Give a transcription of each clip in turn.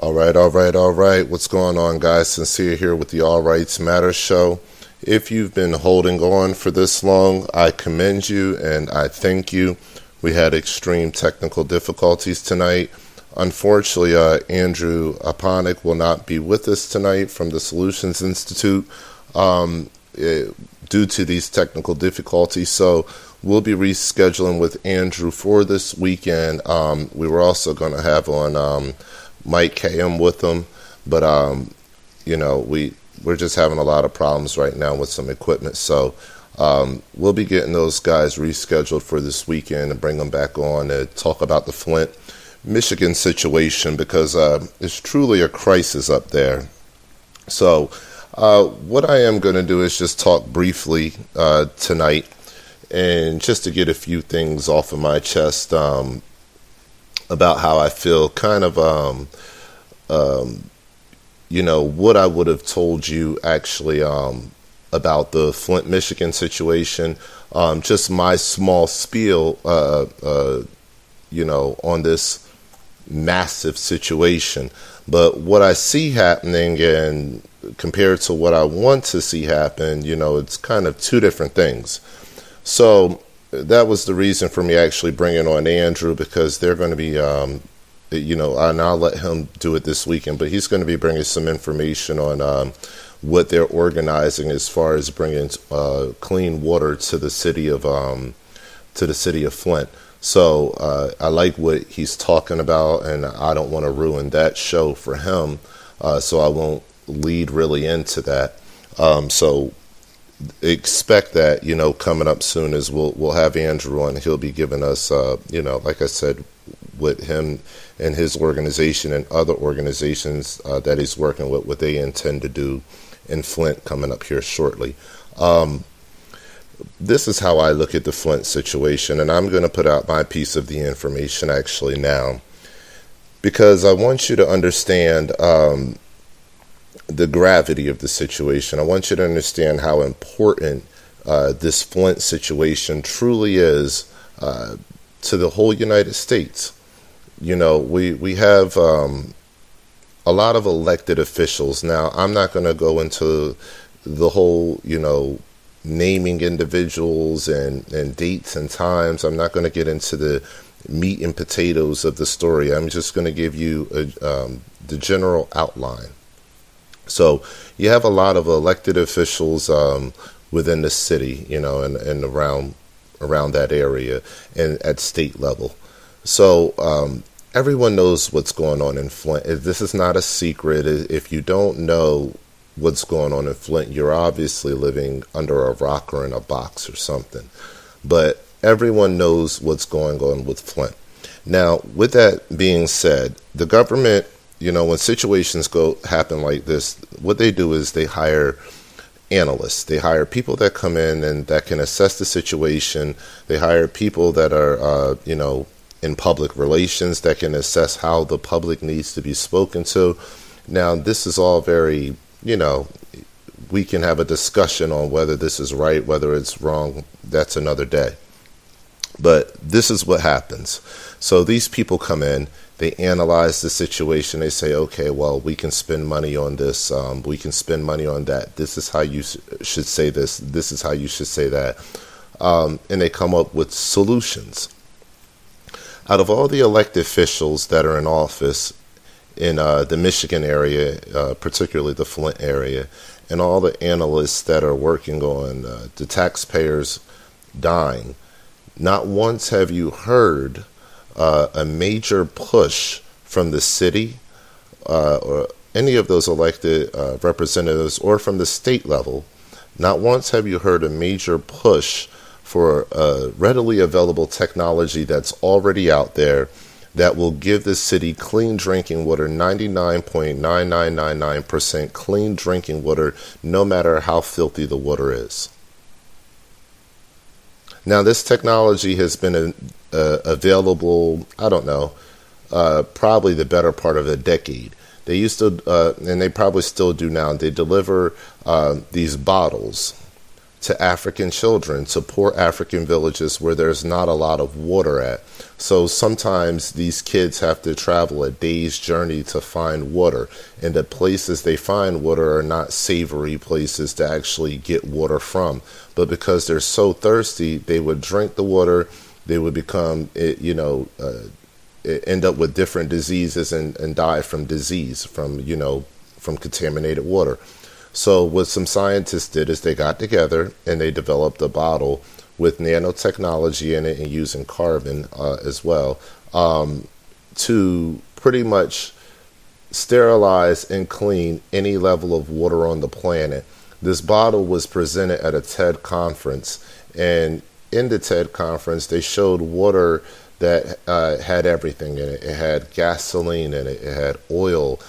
All right. What's going on, guys? Sincere here with the All Rights Matter show. If you've been holding on for this long, I commend you and I thank you. We had extreme technical difficulties tonight. Unfortunately, Andrew Aponik will not be with us tonight from the Solutions Institute due to these technical difficulties. So we'll be rescheduling with Andrew for this weekend. We were also going to have on Mike KM with them, but we're just having a lot of problems right now with some equipment. So we'll be getting those guys rescheduled for this weekend and bring them back on to talk about the Flint, Michigan situation, because it's truly a crisis up there. So what I am going to do is just talk briefly tonight, and just to get a few things off of my chest about how I feel, kind of what I would have told you actually about the Flint, Michigan situation, just my small spiel on this massive situation. But what I see happening, and compared to what I want to see happen, it's kind of two different things. So that was the reason for me actually bringing on Andrew, because they're going to be, and I'll let him do it this weekend, but he's going to be bringing some information on what they're organizing as far as bringing clean water to the city of Flint. So I like what he's talking about, and I don't want to ruin that show for him, so I won't lead really into that. So expect that, coming up soon is we'll have Andrew on. He'll be giving us, like I said, what him and his organization and other organizations that he's working with, what they intend to do in Flint coming up here shortly. This is how I look at the Flint situation, and I'm going to put out my piece of the information actually now, because I want you to understand the gravity of the situation. I want you to understand how important this Flint situation truly is to the whole United States. We have a lot of elected officials. Now, I'm not going to go into the whole, naming individuals and dates and times. I'm not going to get into the meat and potatoes of the story. I'm just going to give you the general outline. So you have a lot of elected officials within the city, and around that area and at state level. So everyone knows what's going on in Flint. This is not a secret. If you don't know what's going on in Flint, you're obviously living under a rock or in a box or something. But everyone knows what's going on with Flint. Now, with that being said, the government, when situations happen like this, what they do is they hire analysts. They hire people that come in and that can assess the situation. They hire people that are, in public relations that can assess how the public needs to be spoken to. Now, this is all very, we can have a discussion on whether this is right, whether it's wrong. That's another day. But this is what happens. So these people come in, they analyze the situation. They say, okay, well, we can spend money on this. We can spend money on that. This is how you should say this. This is how you should say that. And they come up with solutions. Out of all the elected officials that are in office in the Michigan area, particularly the Flint area, and all the analysts that are working on the taxpayers dying, not once have you heard a major push from the city or any of those elected representatives, or from the state level. Not once have you heard a major push for readily available technology that's already out there that will give the city clean drinking water, 99.9999% clean drinking water, no matter how filthy the water is. Now, this technology has been available, probably the better part of a decade. They used to, and they probably still do now, they deliver these bottles to African children, to poor African villages where there's not a lot of water at. So sometimes these kids have to travel a day's journey to find water, and the places they find water are not savory places to actually get water from. But because they're so thirsty, they would drink the water, they would become, end up with different diseases and die from disease, from contaminated water. So what some scientists did is they got together and they developed a bottle with nanotechnology in it and using carbon as well, to pretty much sterilize and clean any level of water on the planet. This bottle was presented at a TED conference, and in the TED conference they showed water that had everything in it. It had gasoline in it, it had oil,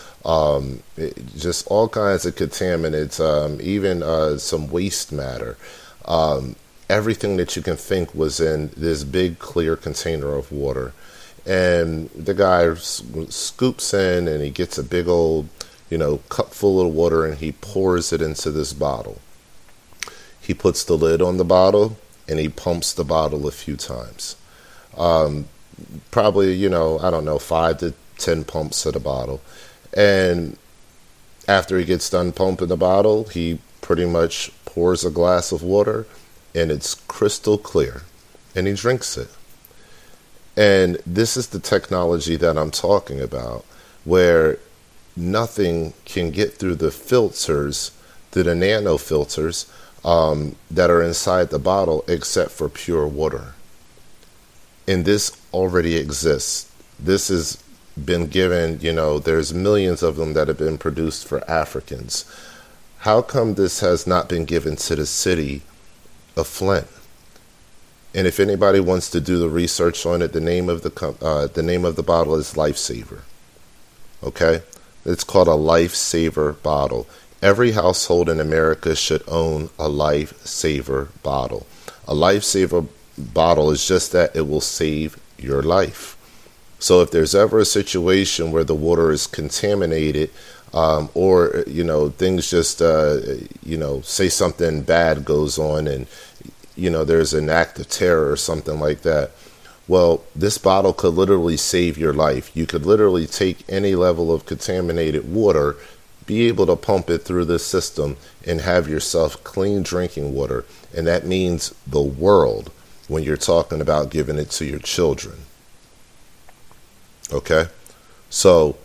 just all kinds of contaminants, even some waste matter. Everything that you can think was in this big clear container of water. And the guy scoops in and he gets a big old, cup full of water and he pours it into this bottle. He puts the lid on the bottle and he pumps the bottle a few times. Probably, 5 to 10 pumps of the bottle. And after he gets done pumping the bottle, he pretty much pours a glass of water and it's crystal clear, and he drinks it. And this is the technology that I'm talking about, where nothing can get through the filters, through the nano filters that are inside the bottle except for pure water. And this already exists. This has been given, there's millions of them that have been produced for Africans. How come this has not been given to the city of Flint? And if anybody wants to do the research on it, the name of the bottle is Lifesaver. Okay? It's called a Lifesaver bottle. Every household in America should own a Lifesaver bottle. A Lifesaver bottle is just that, it will save your life. So if there's ever a situation where the water is contaminated, or things just say something bad goes on and there's an act of terror or something like that, well, this bottle could literally save your life. You could literally take any level of contaminated water, be able to pump it through this system and have yourself clean drinking water. And that means the world when you're talking about giving it to your children. Okay? So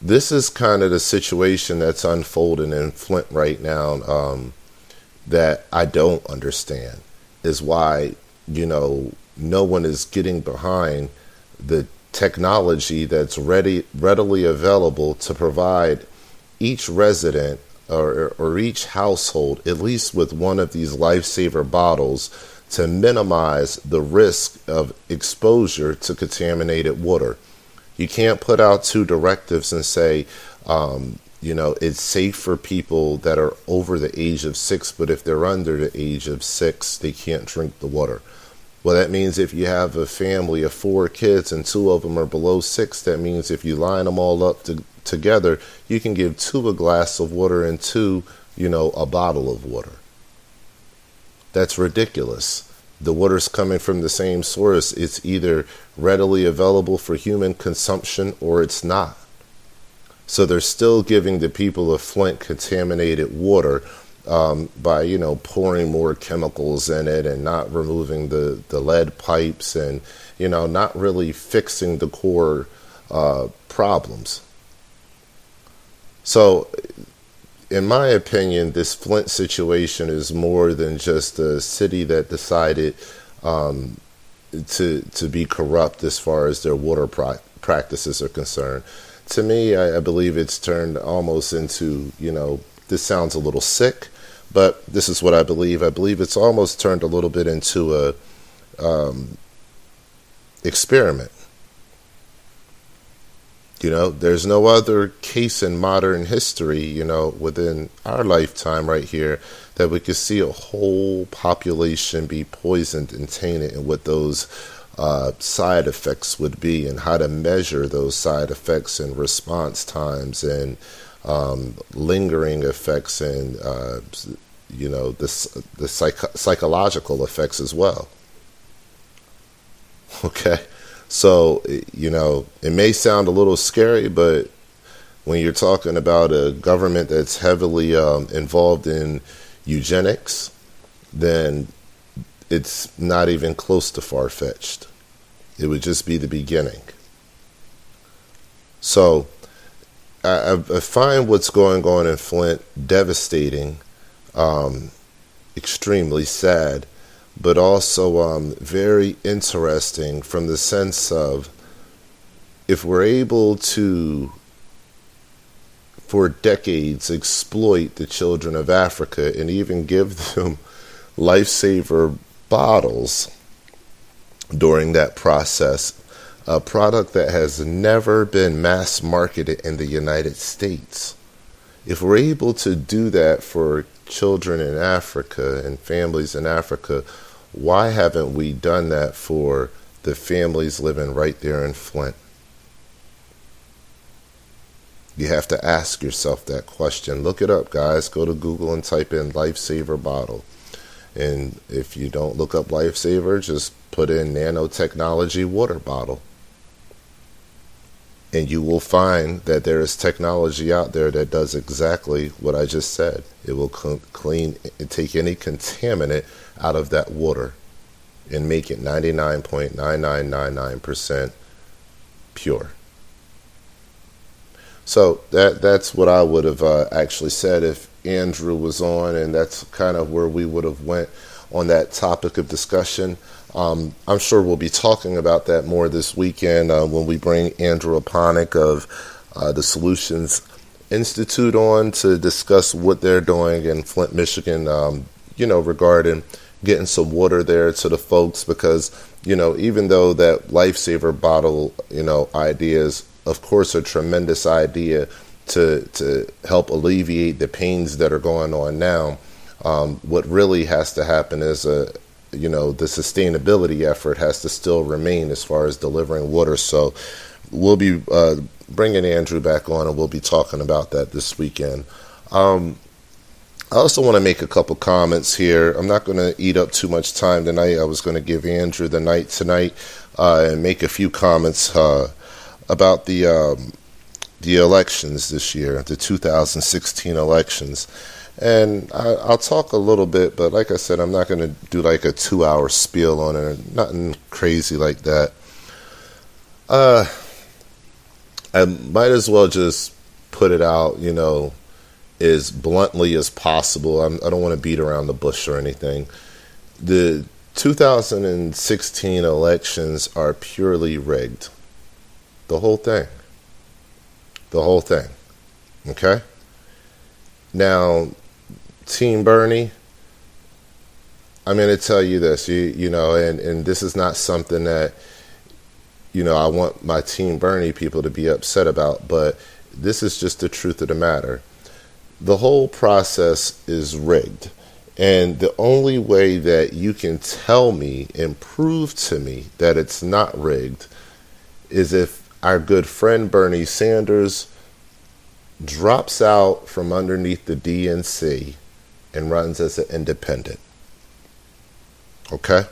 this is kind of the situation that's unfolding in Flint right now, that I don't understand, is why, no one is getting behind the technology that's readily available to provide each resident or each household at least with one of these Lifesaver bottles to minimize the risk of exposure to contaminated water. You can't put out two directives and say, it's safe for people that are over the age of 6, but if they're under the age of 6, they can't drink the water. Well, that means if you have a family of 4 kids and 2 of them are below 6, that means if you line them all up together, you can give 2 a glass of water and 2, a bottle of water. That's ridiculous. The water's coming from the same source. It's either readily available for human consumption or it's not. So they're still giving the people of Flint contaminated water by, pouring more chemicals in it and not removing the lead pipes and, not really fixing the core problems. So in my opinion, this Flint situation is more than just a city that decided to be corrupt as far as their water practices are concerned. To me, I believe it's turned almost into, this sounds a little sick, but this is what I believe. I believe it's almost turned a little bit into a experiment. There's no other case in modern history, within our lifetime right here, that we could see a whole population be poisoned and tainted, and what those side effects would be, and how to measure those side effects and response times and lingering effects and psychological effects as well. Okay, so it may sound a little scary, but when you're talking about a government that's heavily involved in eugenics, then it's not even close to far-fetched. It would just be the beginning. So I find what's going on in Flint devastating, extremely sad, but also very interesting from the sense of, if we're able to, for decades, exploit the children of Africa and even give them lifesaver bottles during that process, a product that has never been mass marketed in the United States. If we're able to do that for children in Africa and families in Africa, why haven't we done that for the families living right there in Flint? You have to ask yourself that question. Look it up, guys. Go to Google and type in lifesaver bottle. And if you don't look up lifesaver, just put in nanotechnology water bottle. And you will find that there is technology out there that does exactly what I just said. It will clean and take any contaminant out of that water and make it 99.9999% pure. So that's what I would have actually said if Andrew was on, and that's kind of where we would have went on that topic of discussion. I'm sure we'll be talking about that more this weekend when we bring Andrew Aponic of the Solutions Institute on to discuss what they're doing in Flint, Michigan, regarding getting some water there to the folks, because, even though that lifesaver bottle, idea is, of course, a tremendous idea to help alleviate the pains that are going on now, what really has to happen is the sustainability effort has to still remain as far as delivering water. So we'll be bringing Andrew back on, and we'll be talking about that this weekend. I also want to make a couple comments here. I'm not going to eat up too much time tonight. I was going to give Andrew the night tonight and make a few comments about the elections this year, the 2016 elections. And I'll talk a little bit, but like I said, I'm not going to do like a 2-hour spiel on it, nothing crazy like that. I might as well just put it out, as bluntly as possible. I don't want to beat around the bush or anything. The 2016 elections are purely rigged. The whole thing. The whole thing. Okay? Now, Team Bernie, I'm going to tell you this, and this is not something that, I want my Team Bernie people to be upset about, but this is just the truth of the matter. The whole process is rigged. And the only way that you can tell me and prove to me that it's not rigged is if our good friend Bernie Sanders drops out from underneath the DNC and runs as an independent. Okay?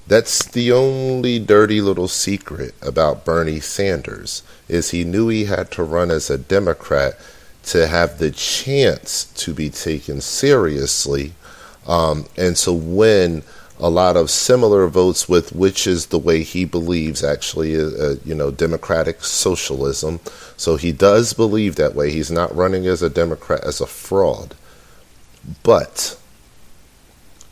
That's the only dirty little secret about Bernie Sanders, is he knew he had to run as a Democrat to have the chance to be taken seriously, and to win a lot of similar votes with, which is the way he believes actually, democratic socialism. So he does believe that way. He's not running as a Democrat as a fraud. But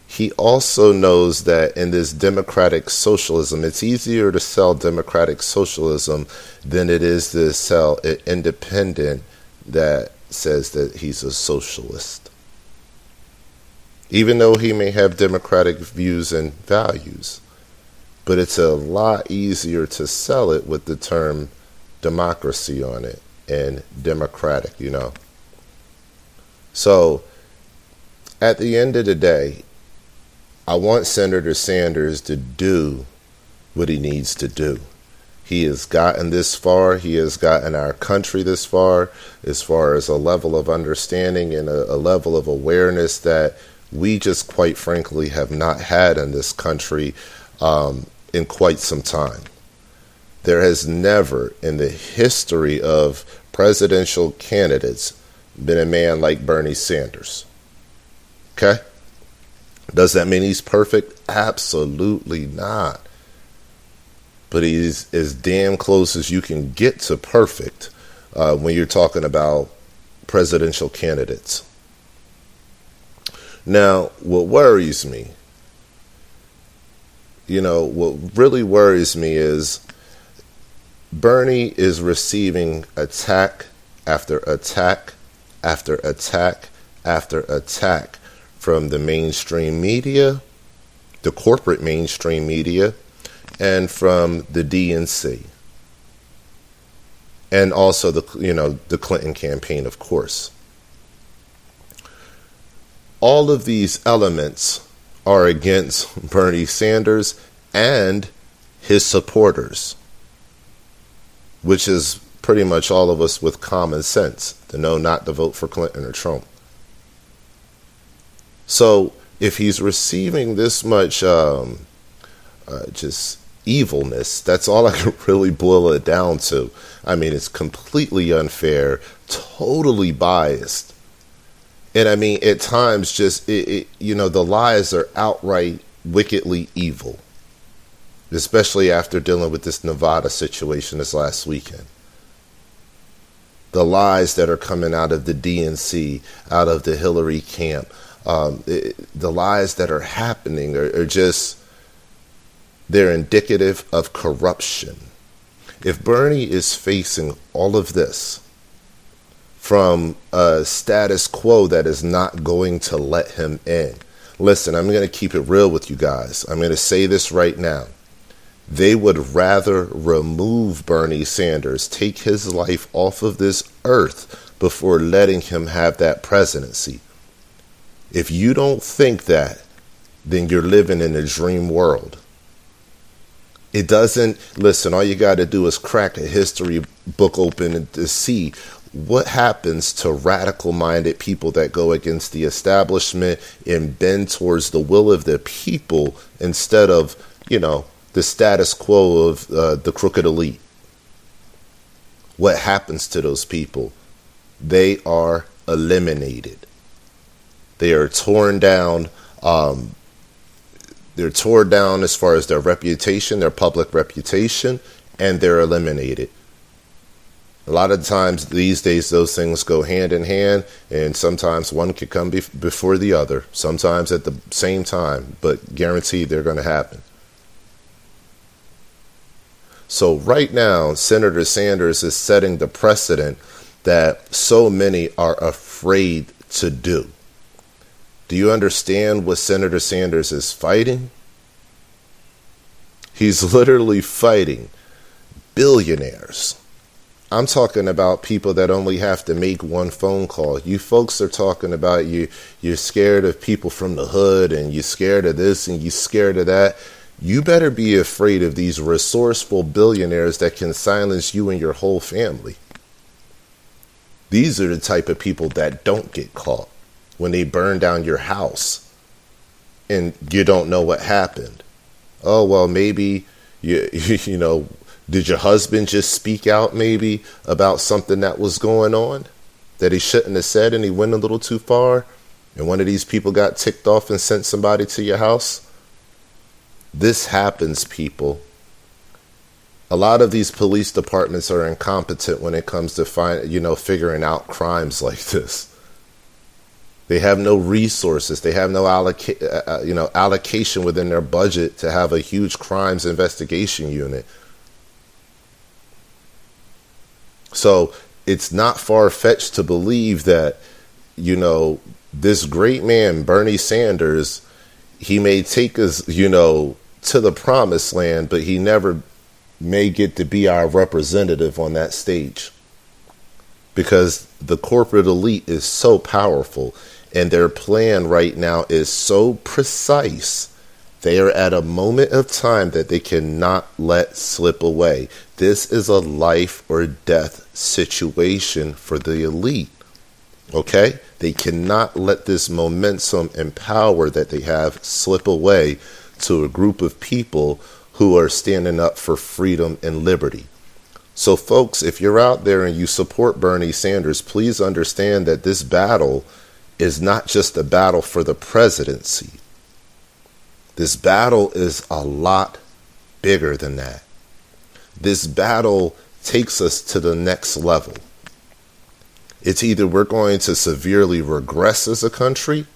he also knows that in this democratic socialism, it's easier to sell democratic socialism than it is to sell an independent that says that he's a socialist. Even though he may have democratic views and values. But it's a lot easier to sell it with the term democracy on it and democratic, So, at the end of the day, I want Senator Sanders to do what he needs to do. He has gotten this far. He has gotten our country this far as a level of understanding and a level of awareness that we just quite frankly have not had in this country in quite some time. There has never in the history of presidential candidates been a man like Bernie Sanders. Okay? Does that mean he's perfect? Absolutely not. But he's as damn close as you can get to perfect when you're talking about presidential candidates. Now, what worries me, what really worries me is Bernie is receiving attack after attack after attack after attack from the mainstream media, the corporate mainstream media, and from the DNC. And also the Clinton campaign, of course. All of these elements are against Bernie Sanders and his supporters, which is pretty much all of us with common sense to know not to vote for Clinton or Trump. So if he's receiving this much just evilness, that's all I can really boil it down to. I mean, it's completely unfair, totally biased. And I mean, at times, just, the lies are outright wickedly evil, especially after dealing with this Nevada situation this last weekend. The lies that are coming out of the DNC, out of the Hillary camp, the lies that are happening are just, they're indicative of corruption. If Bernie is facing all of this from a status quo that is not going to let him in, listen, I'm going to keep it real with you guys. I'm going to say this right now. They would rather remove Bernie Sanders, take his life off of this earth before letting him have that presidency. If you don't think that, then you're living in a dream world. It doesn't, listen, all you got to do is crack a history book open to see what happens to radical-minded people that go against the establishment and bend towards the will of the people instead of, the status quo of the crooked elite. What happens to those people? They are eliminated. They are torn down. They're torn down as far as their reputation, their public reputation, and they're eliminated. A lot of times these days, those things go hand in hand, and sometimes one could come before the other, sometimes at the same time, but guaranteed they're going to happen. So right now, Senator Sanders is setting the precedent that so many are afraid to do. Do you understand what Senator Sanders is fighting? He's literally fighting billionaires. I'm talking about people that only have to make one phone call. You folks are talking about you're scared of people from the hood, and you're scared of this and you're scared of that. You better be afraid of these resourceful billionaires that can silence you and your whole family. These are the type of people that don't get caught when they burn down your house and you don't know what happened. Oh, well, maybe, did your husband just speak out maybe about something that was going on that he shouldn't have said, and he went a little too far, and one of these people got ticked off and sent somebody to your house? This happens, people. A lot of these police departments are incompetent when it comes to figuring out crimes like this. They have no resources. They have no allocation within their budget to have a huge crimes investigation unit. So it's not far-fetched to believe that, this great man, Bernie Sanders, he may take us, to the promised land, but he never may get to be our representative on that stage. Because the corporate elite is so powerful, and their plan right now is so precise. They are at a moment of time that they cannot let slip away. This is a life or death situation for the elite. Okay? They cannot let this momentum and power that they have slip away to a group of people who are standing up for freedom and liberty. So folks, if you're out there and you support Bernie Sanders, please understand that this battle is not just a battle for the presidency. This battle is a lot bigger than that. This battle takes us to the next level. It's either we're going to severely regress as a country,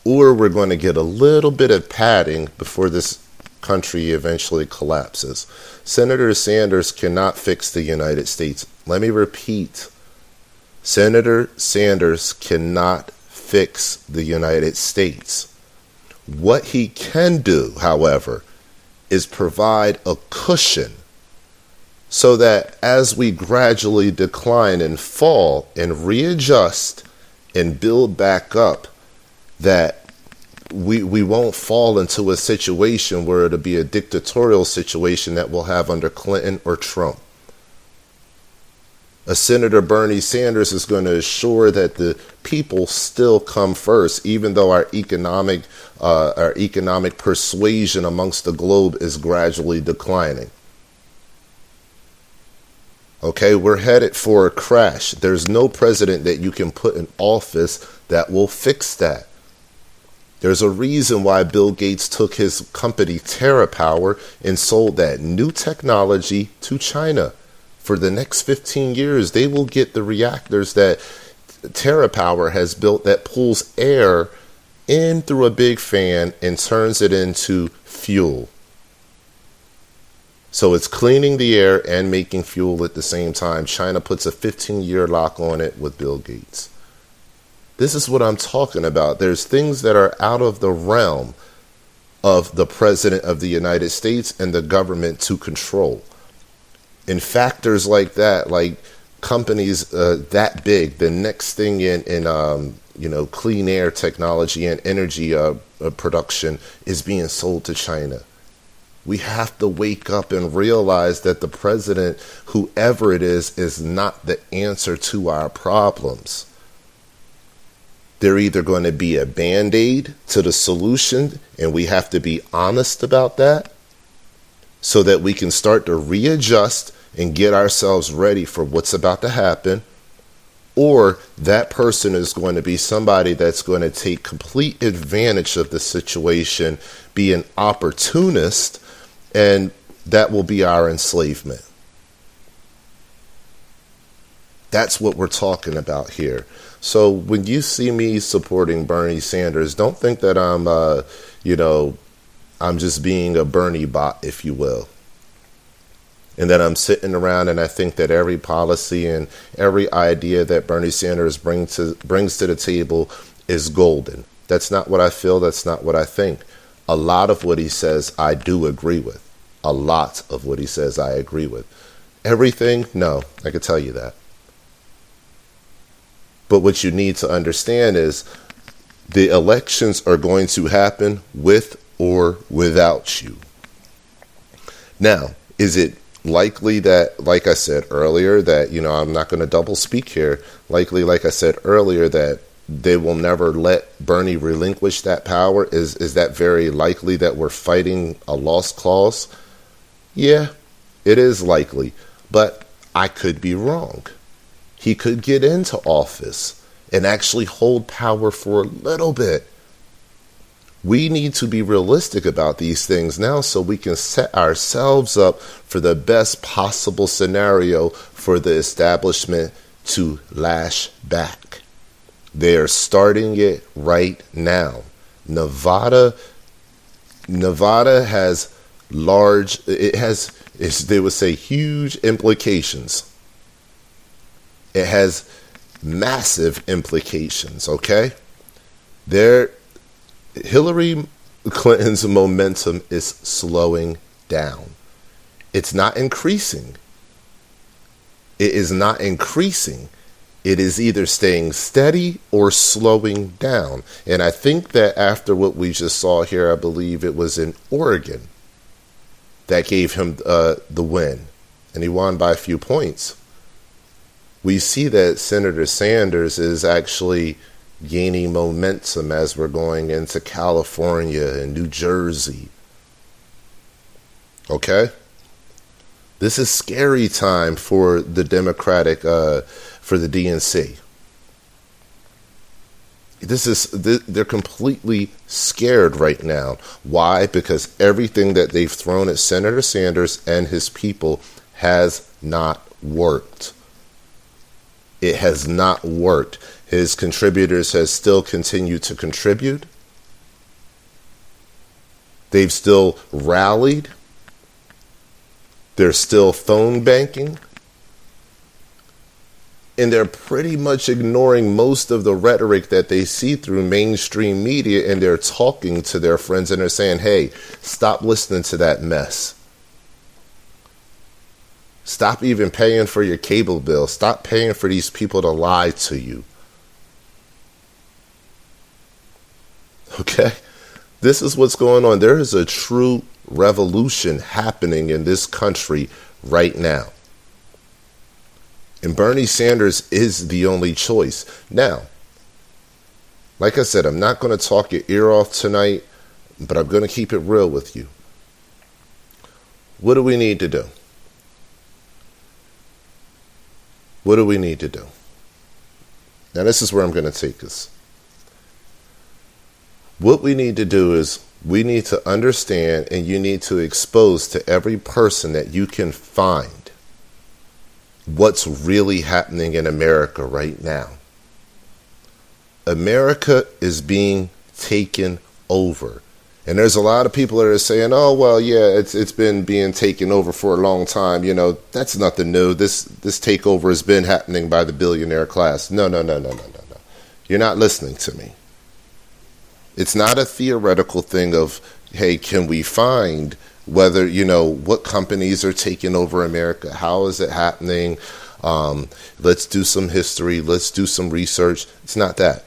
or we're going to get a little bit of padding before this country eventually collapses. Senator Sanders cannot fix the United States. Let me repeat. Senator Sanders cannot fix the United States. What he can do, however, is provide a cushion so that as we gradually decline and fall and readjust and build back up, that we won't fall into a situation where it'll be a dictatorial situation that we'll have under Clinton or Trump. A Senator Bernie Sanders is going to assure that the people still come first, even though our economic persuasion amongst the globe is gradually declining. Okay, we're headed for a crash. There's no president that you can put in office that will fix that. There's a reason why Bill Gates took his company TerraPower and sold that new technology to China. For the next 15 years, they will get the reactors that TerraPower has built that pulls air in through a big fan and turns it into fuel. So it's cleaning the air and making fuel at the same time. China puts a 15-year lock on it with Bill Gates. This is what I'm talking about. There's things that are out of the realm of the President of the United States and the government to control. And factors like that, like companies that big, the next thing in clean air technology and energy production is being sold to China. We have to wake up and realize that the president, whoever it is not the answer to our problems. They're either going to be a band-aid to the solution, and we have to be honest about that so that we can start to readjust and get ourselves ready for what's about to happen, or that person is going to be somebody that's going to take complete advantage of the situation, be an opportunist, and that will be our enslavement. That's what we're talking about here. So when you see me supporting Bernie Sanders, don't think that I'm just being a Bernie bot, if you will. And that I'm sitting around and I think that every policy and every idea that Bernie Sanders brings to the table is golden. That's not what I feel. That's not what I think. A lot of what he says, I do agree with. A lot of what he says, I agree with. Everything? No, I can tell you that. But what you need to understand is the elections are going to happen with or without you. Now, is it likely that, like I said earlier, that, I'm not going to double speak here, likely, like I said earlier, that they will never let Bernie relinquish that power? Is that very likely that we're fighting a lost cause? Yeah, it is likely, but I could be wrong. He could get into office and actually hold power for a little bit. We need to be realistic about these things now so we can set ourselves up for the best possible scenario for the establishment to lash back. They are starting it right now. Nevada has they would say huge implications. It has massive implications, okay? Hillary Clinton's momentum is slowing down. It's not increasing. It is not increasing. It is either staying steady or slowing down. And I think that after what we just saw here, I believe it was in Oregon, that gave him the win. and he won by a few points. We see that Senator Sanders is actually gaining momentum as we're going into California and New Jersey. Okay? This is scary time for the for the DNC. They're completely scared right now. Why? Because everything that they've thrown at Senator Sanders and his people has not worked. It has not worked. His contributors have still continued to contribute. They've still rallied. They're still phone banking. And they're pretty much ignoring most of the rhetoric that they see through mainstream media, and they're talking to their friends and they're saying, hey, stop listening to that mess. Stop even paying for your cable bill. Stop paying for these people to lie to you. Okay? This is what's going on. There is a true revolution happening in this country right now. And Bernie Sanders is the only choice. Now, like I said, I'm not going to talk your ear off tonight, but I'm going to keep it real with you. What do we need to do? What do we need to do? Now, this is where I'm going to take us. What we need to do is we need to understand, and you need to expose to every person that you can find what's really happening in America right now. America is being taken over. And there's a lot of people that are saying, oh, well, yeah, it's been being taken over for a long time. You know, that's nothing new. This takeover has been happening by the billionaire class. No. You're not listening to me. It's not a theoretical thing of, hey, can we find whether, what companies are taking over America? How is it happening? Let's do some history. Let's do some research. It's not that.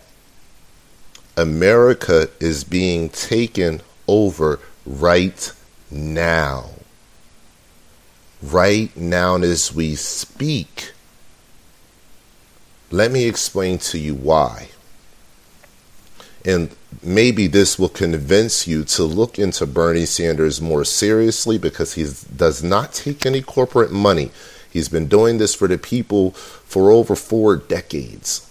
America is being taken over right now. Right now as we speak. Let me explain to you why. And maybe this will convince you to look into Bernie Sanders more seriously, because he does not take any corporate money. He's been doing this for the people for over 4 decades.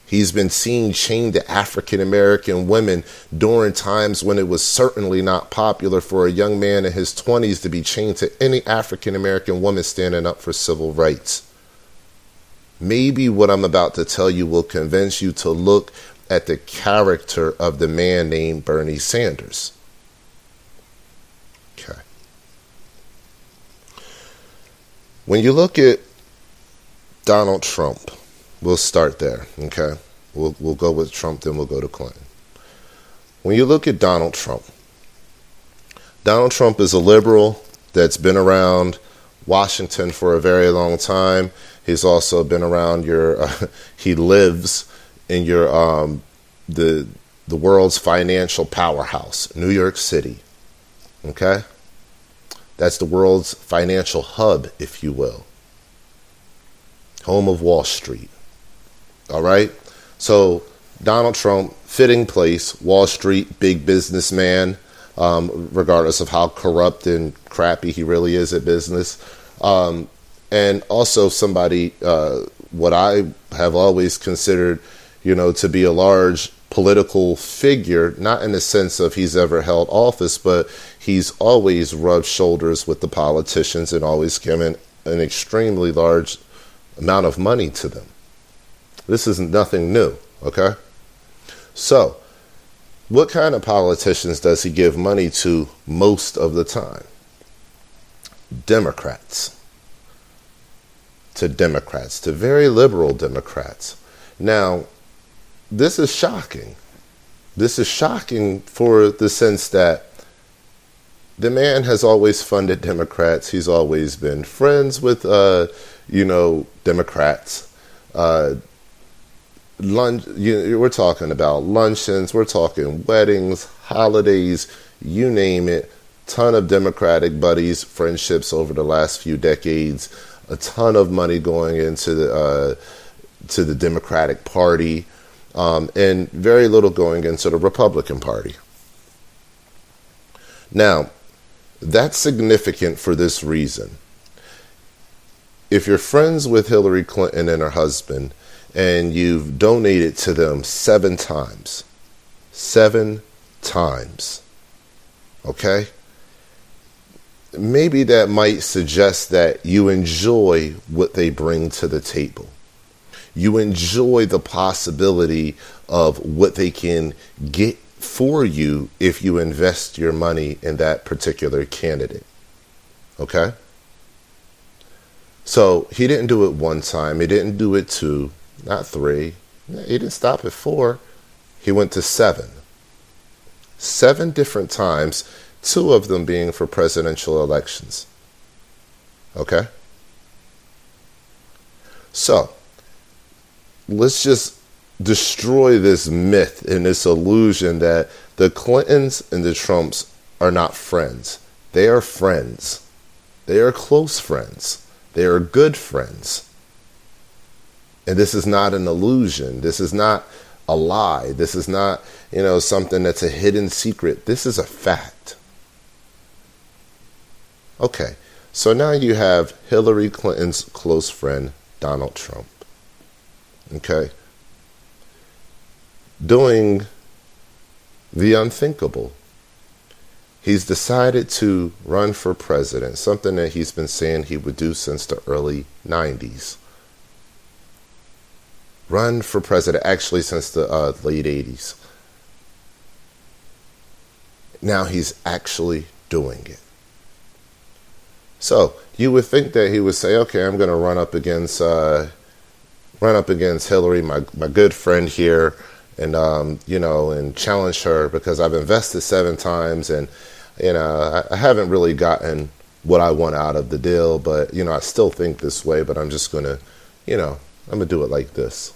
He's been seen chained to African American women during times when it was certainly not popular for a young man in his 20s to be chained to any African American woman standing up for civil rights. Maybe what I'm about to tell you will convince you to look at the character of the man named Bernie Sanders. Okay. When you look at Donald Trump, we'll start there, okay? We'll go with Trump, then we'll go to Clinton. When you look at Donald Trump is a liberal that's been around Washington for a very long time. He's also been around he lives in the world's financial powerhouse, New York City. Okay? That's the world's financial hub, if you will. Home of Wall Street. All right? So Donald Trump, fitting place, Wall Street, big businessman, regardless of how corrupt and crappy he really is at business. And also somebody, what I have always considered, to be a large political figure, not in the sense of he's ever held office, but he's always rubbed shoulders with the politicians and always given an extremely large amount of money to them. This is nothing new, okay? So, what kind of politicians does he give money to most of the time? Democrats. To very liberal Democrats. Now, this is shocking. This is shocking for the sense that the man has always funded Democrats. He's always been friends with, Democrats. We're talking about luncheons. We're talking weddings, holidays, you name it. ton of Democratic buddies, friendships over the last few decades, a ton of money going into the Democratic Party, and very little going into the Republican Party. Now, that's significant for this reason. If you're friends with Hillary Clinton and her husband, and you've donated to them 7 times, okay? Maybe that might suggest that you enjoy what they bring to the table. You enjoy the possibility of what they can get for you if you invest your money in that particular candidate. Okay? So he didn't do it 1 time. He didn't do it 2, not 3. He didn't stop at 4. He went to 7. 7 different times, 2 of them being for presidential elections. Okay? So, let's just destroy this myth and this illusion that the Clintons and the Trumps are not friends. They are friends. They are close friends. They are good friends. And this is not an illusion. This is not a lie. This is not, something that's a hidden secret. This is a fact. Okay, so now you have Hillary Clinton's close friend, Donald Trump. Okay? Doing the unthinkable. He's decided to run for president, something that he's been saying he would do since the early 90s. Run for president, actually since the late 80s. Now he's actually doing it. So you would think that he would say, okay, I'm going to run up against Hillary, my good friend here, and and challenge her because I've invested 7 times, and I haven't really gotten what I want out of the deal, but I still think this way, but I'm just gonna, I'm gonna do it like this.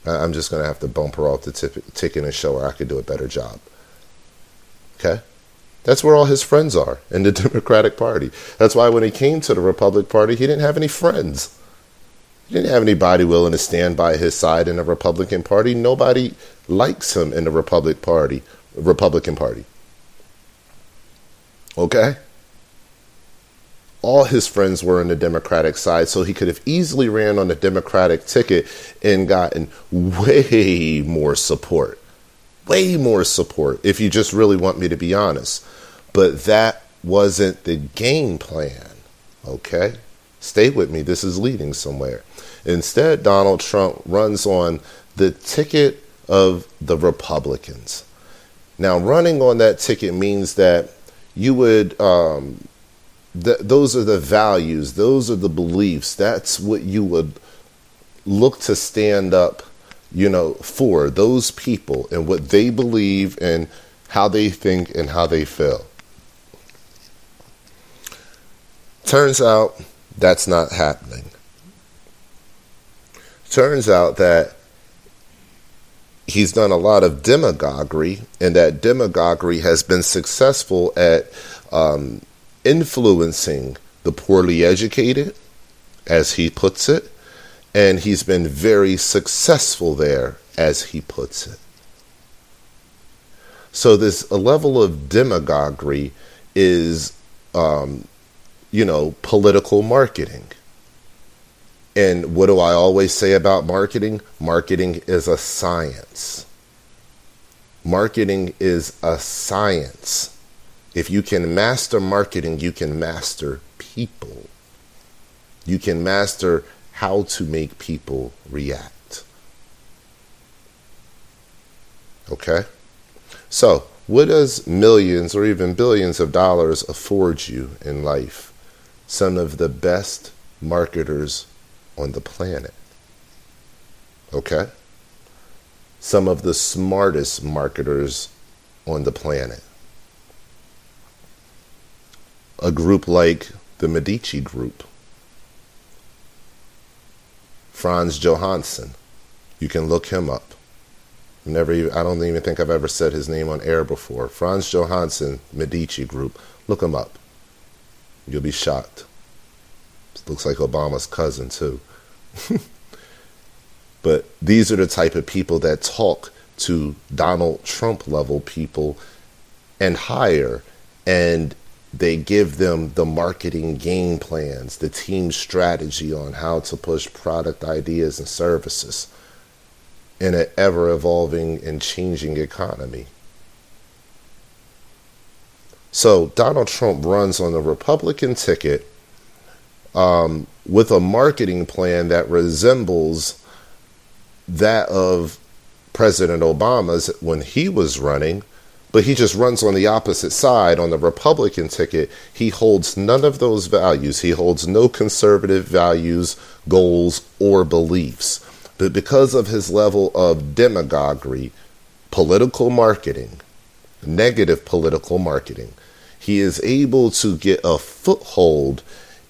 I'm just gonna have to bump her off the ticket and show her I could do a better job. Okay. That's where all his friends are in the Democratic Party. That's why when he came to the Republican Party, he didn't have any friends. He didn't have anybody willing to stand by his side in the Republican Party. Nobody likes him in the Republican Party. Okay? All his friends were in the Democratic side, so he could have easily ran on the Democratic ticket and gotten way more support. Way more support, if you just really want me to be honest. But that wasn't the game plan, okay? Stay with me. This is leading somewhere. Instead, Donald Trump runs on the ticket of the Republicans. Now, running on that ticket means that you would, those are the values, those are the beliefs. That's what you would look to stand up, for those people and what they believe and how they think and how they feel. Turns out that's not happening. Turns out that he's done a lot of demagoguery, and that demagoguery has been successful at influencing the poorly educated, as he puts it, and he's been very successful there, as he puts it. So this level of demagoguery is, political marketing. And what do I always say about marketing? Marketing is a science. Marketing is a science. If you can master marketing, you can master people. You can master how to make people react. Okay? So, what does millions or even billions of dollars afford you in life? Some of the best marketers on the planet. Okay? Some of the smartest marketers on the planet. A group like the Medici Group. Franz Johansson. You can look him up. I don't even think I've ever said his name on air before. Franz Johansson, Medici Group. Look him up. You'll be shocked. Looks like Obama's cousin, too. But these are the type of people that talk to Donald Trump level people and hire, and they give them the marketing game plans, the team strategy on how to push product ideas and services in an ever-evolving and changing economy. So Donald Trump runs on the Republican ticket with a marketing plan that resembles that of President Obama's when he was running, but he just runs on the opposite side. On the Republican ticket, he holds none of those values. He holds no conservative values, goals, or beliefs. But because of his level of demagoguery, political marketing, negative political marketing, he is able to get a foothold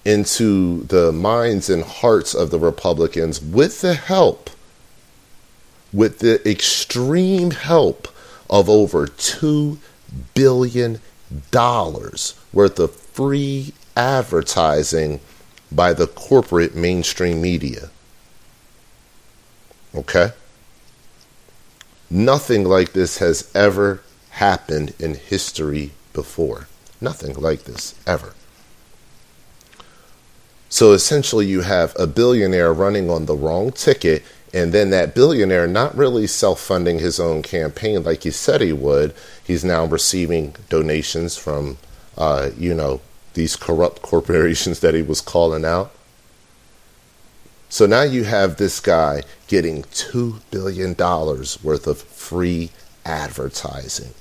into the minds and hearts of the Republicans with the extreme help of over $2 billion worth of free advertising by the corporate mainstream media. Okay? Nothing like this has ever happened in history before. Nothing like this, ever. So essentially you have a billionaire running on the wrong ticket, and then that billionaire not really self-funding his own campaign like he said he would. He's now receiving donations from, these corrupt corporations that he was calling out. So now you have this guy getting $2 billion worth of free advertising.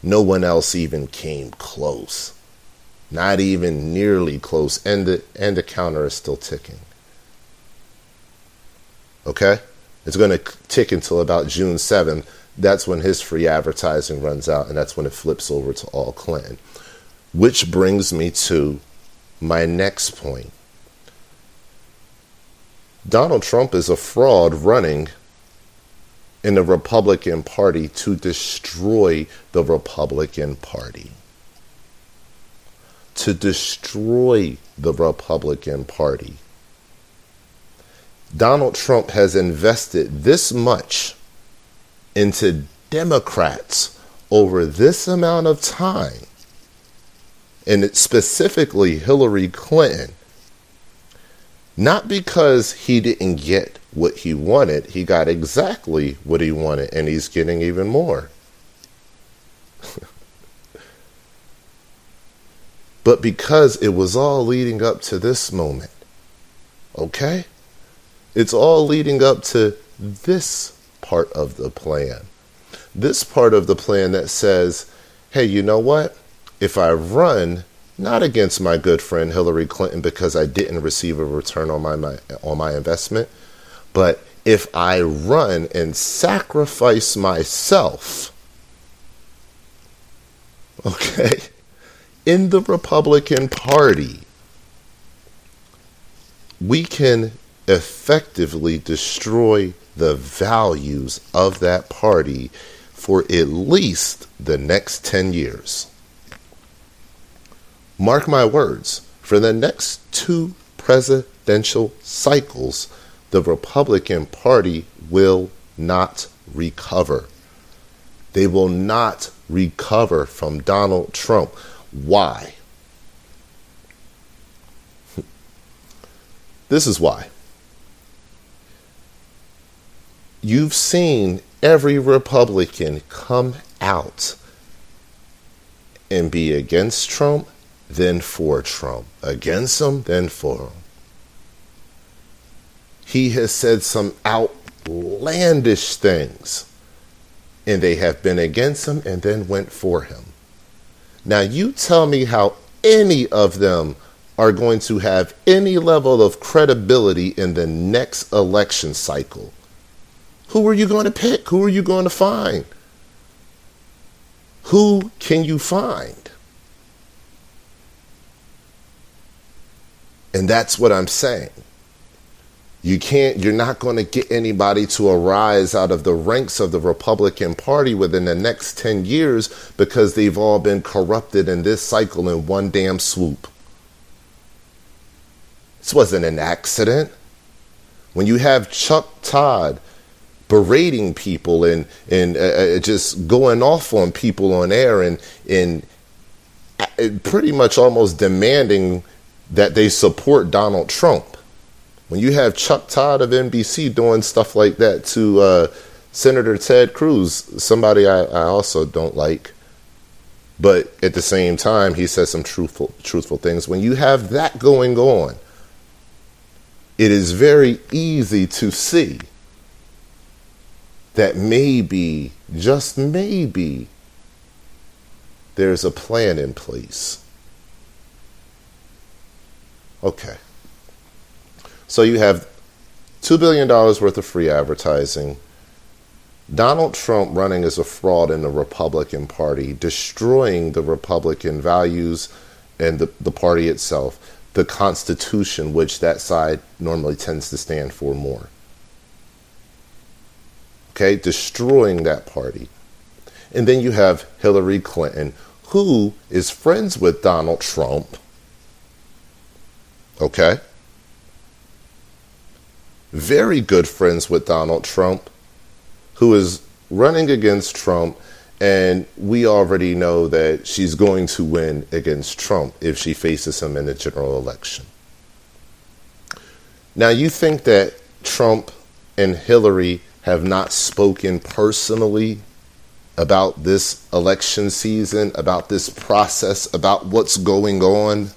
No one else even came close. Not even nearly close. And the counter is still ticking. Okay? It's going to tick until about June 7th. That's when his free advertising runs out, and that's when it flips over to all Clinton. Which brings me to my next point. Donald Trump is a fraud running in the Republican Party to destroy the Republican Party. To destroy the Republican Party. Donald Trump has invested this much into Democrats over this amount of time, and it's specifically Hillary Clinton, not because he didn't get what he wanted. He got exactly what he wanted, and he's getting even more. But because it was all leading up to this moment, okay? It's all leading up to this part of the plan. This part of the plan that says, hey, you know what? If I run, not against my good friend Hillary Clinton because I didn't receive a return on my investment, but if I run and sacrifice myself, okay, in the Republican Party, we can effectively destroy the values of that party for at least the next 10 years. Mark my words, for the next 2 presidential cycles, the Republican Party will not recover. They will not recover from Donald Trump. Why? This is why. You've seen every Republican come out and be against Trump, then for Trump. Against him, then for him. He has said some outlandish things, and they have been against him and then went for him. Now you tell me how any of them are going to have any level of credibility in the next election cycle. Who are you going to pick? Who are you going to find? Who can you find? And that's what I'm saying. You're not going to get anybody to arise out of the ranks of the Republican Party within the next 10 years because they've all been corrupted in this cycle in one damn swoop. This wasn't an accident. When you have Chuck Todd berating people and just going off on people on air and pretty much almost demanding that they support Donald Trump. When you have Chuck Todd of NBC doing stuff like that to Senator Ted Cruz, somebody I also don't like, but at the same time, he says some truthful things. When you have that going on, it is very easy to see that maybe, just maybe, there's a plan in place. Okay. So you have $2 billion worth of free advertising, Donald Trump running as a fraud in the Republican Party, destroying the Republican values and the party itself, the Constitution, which that side normally tends to stand for more. Okay, destroying that party. And then you have Hillary Clinton, who is friends with Donald Trump. Okay? Very good friends with Donald Trump, who is running against Trump, and we already know that she's going to win against Trump if she faces him in the general election. Now, you think that Trump and Hillary have not spoken personally about this election season, about this process, about what's going on?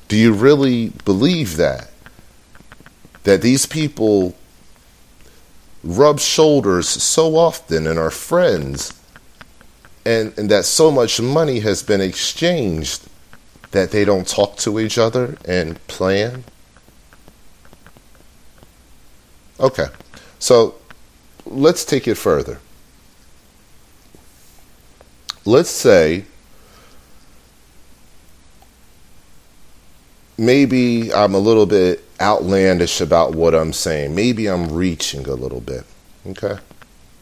Do you really believe that? That these people rub shoulders so often and are friends, and that so much money has been exchanged that they don't talk to each other and plan? Okay, so let's take it further. Let's say maybe I'm a little bit outlandish about what I'm saying. Maybe I'm reaching a little bit. Okay?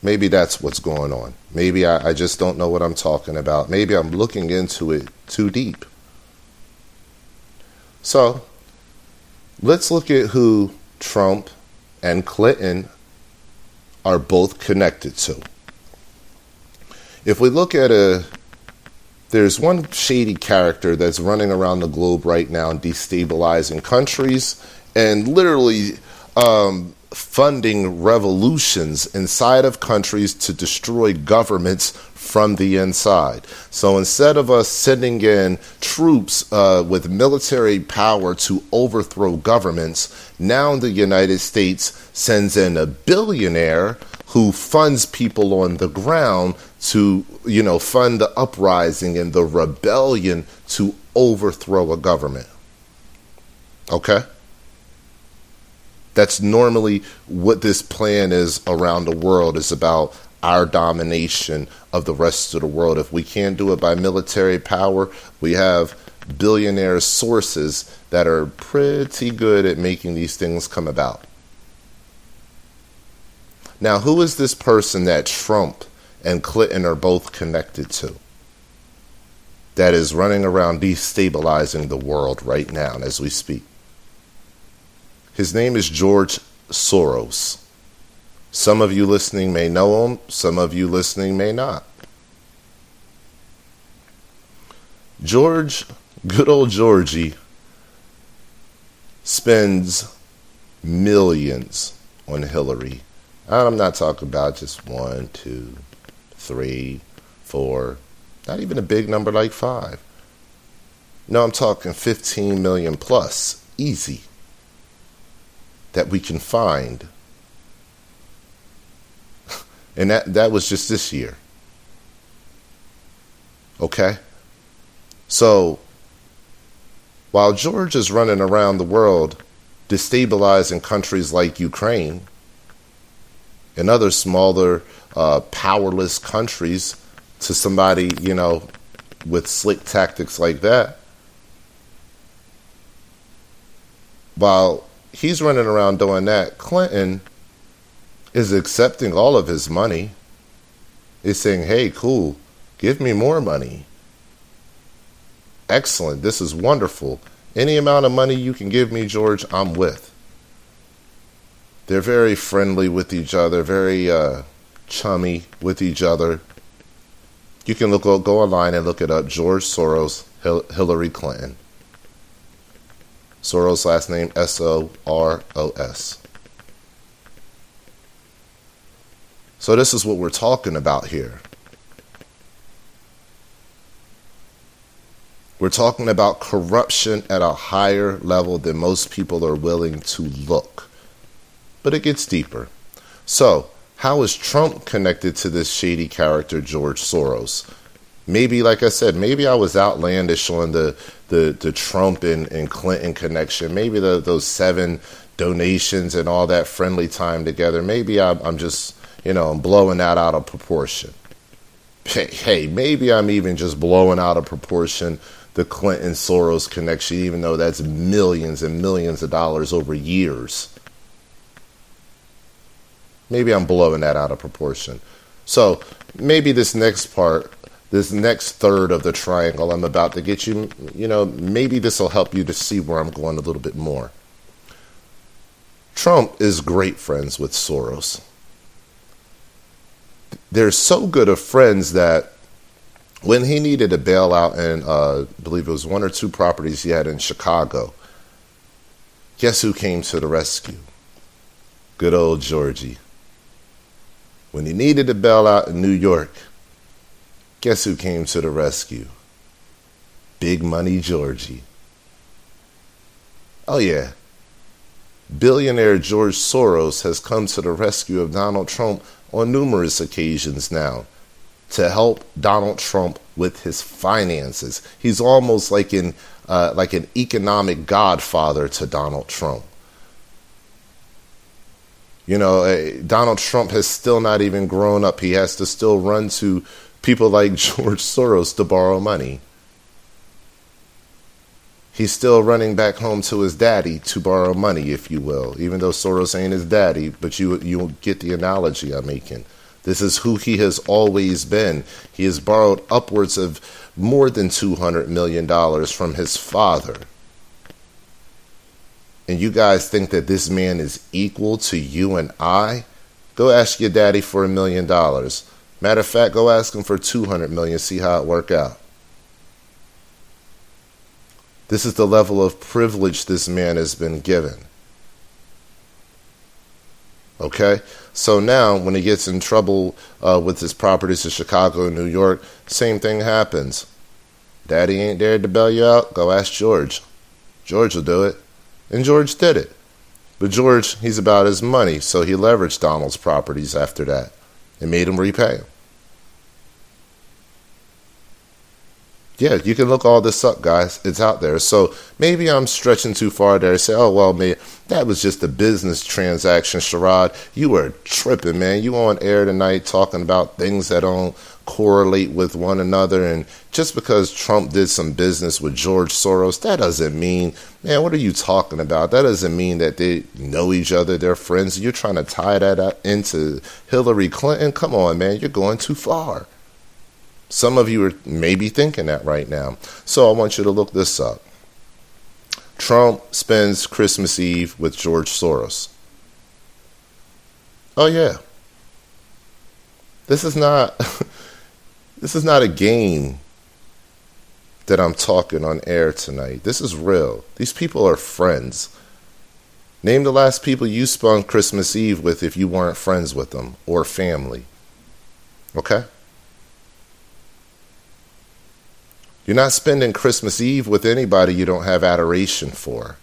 Maybe that's what's going on. Maybe I just don't know what I'm talking about. Maybe I'm looking into it too deep. So, let's look at who Trump and Clinton are both connected to. If we look at there's one shady character that's running around the globe right now destabilizing countries and literally funding revolutions inside of countries to destroy governments from the inside. So instead of us sending in troops with military power to overthrow governments, now the United States sends in a billionaire who funds people on the ground to, fund the uprising and the rebellion to overthrow a government. Okay? That's normally what this plan is around the world, is about our domination of the rest of the world. If we can't do it by military power, we have billionaire sources that are pretty good at making these things come about. Now, who is this person that Trump and Clinton are both connected to that is running around destabilizing the world right now as we speak? His name is George Soros. Some of you listening may know him. Some of you listening may not. George, good old Georgie, spends millions on Hillary. I'm not talking about just 1, 2, 3, 4, not even a big number like 5. No, I'm talking 15 million plus, easy, that we can find. And that was just this year. Okay? So, while George is running around the world destabilizing countries like Ukraine and other smaller, powerless countries to somebody, with slick tactics like that, while he's running around doing that. Clinton is accepting all of his money. Is saying, hey, cool, give me more money. Excellent. This is wonderful. Any amount of money you can give me, George, I'm with. They're very friendly with each other, very chummy with each other. You can go online and look it up. George Soros, Hillary Clinton. Soros, last name Soros. So this is what we're talking about here. We're talking about corruption at a higher level than most people are willing to look. But it gets deeper. So, how is Trump connected to this shady character, George Soros? Maybe, like I said, maybe I was outlandish on the Trump and Clinton connection. Maybe those 7 donations and all that friendly time together. Maybe I'm just, I'm blowing that out of proportion. Hey, maybe I'm even just blowing out of proportion the Clinton-Soros connection, even though that's millions and millions of dollars over years. Maybe I'm blowing that out of proportion. So maybe this next part, this next third of the triangle I'm about to get you, maybe this will help you to see where I'm going a little bit more. Trump is great friends with Soros. They're so good of friends that when he needed a bailout in, I believe it was 1 or 2 properties he had in Chicago, guess who came to the rescue? Good old Georgie. When he needed a bailout in New York, guess who came to the rescue? Big Money Georgie. Oh yeah. Billionaire George Soros has come to the rescue of Donald Trump on numerous occasions now to help Donald Trump with his finances. He's almost like an economic godfather to Donald Trump. Donald Trump has still not even grown up. He has to still run to people like George Soros to borrow money. He's still running back home to his daddy to borrow money, if you will, even though Soros ain't his daddy, but you'll get the analogy I'm making. This is who he has always been. He has borrowed upwards of more than $200 million from his father. And you guys think that this man is equal to you and I? Go ask your daddy for $1 million. Matter of fact, go ask him for $200 million, see how it work out. This is the level of privilege this man has been given. Okay? So now, when he gets in trouble with his properties in Chicago and New York, same thing happens. Daddy ain't there to bail you out? Go ask George. George will do it. And George did it. But George, he's about his money, so he leveraged Donald's properties after that and made him repay him. Yeah, you can look all this up, guys. It's out there. So maybe I'm stretching too far there. Say, oh, well, man, that was just a business transaction, Sherrod. You were tripping, man. You on air tonight talking about things that don't correlate with one another. And just because Trump did some business with George Soros, that doesn't mean, man, what are you talking about? That doesn't mean that they know each other. They're friends. You're trying to tie that into Hillary Clinton. Come on, man. You're going too far. Some of you are maybe thinking that right now. So I want you to look this up. Trump spends Christmas Eve with George Soros. Oh yeah. This is not a game that I'm talking on air tonight. This is real. These people are friends. Name the last people you spent Christmas Eve with if you weren't friends with them or family. Okay? You're not spending Christmas Eve with anybody you don't have adoration for.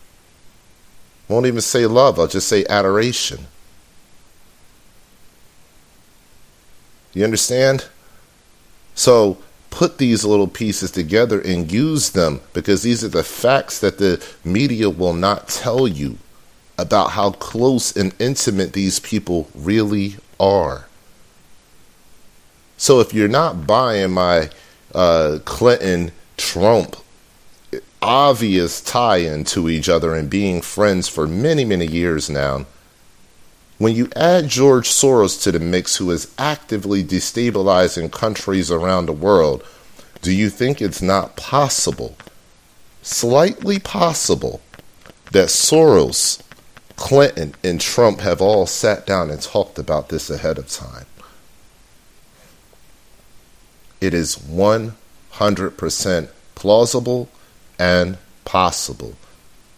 Won't even say love, I'll just say adoration. You understand? So put these little pieces together and use them, because these are the facts that the media will not tell you about how close and intimate these people really are. So if you're not buying my Clinton Trump obvious tie-in to each other and being friends for many, many years now, when you add George Soros to the mix, who is actively destabilizing countries around the world, do you think it's not possible, slightly possible, that Soros, Clinton, and Trump have all sat down and talked about this ahead of time? It is 100% plausible and possible.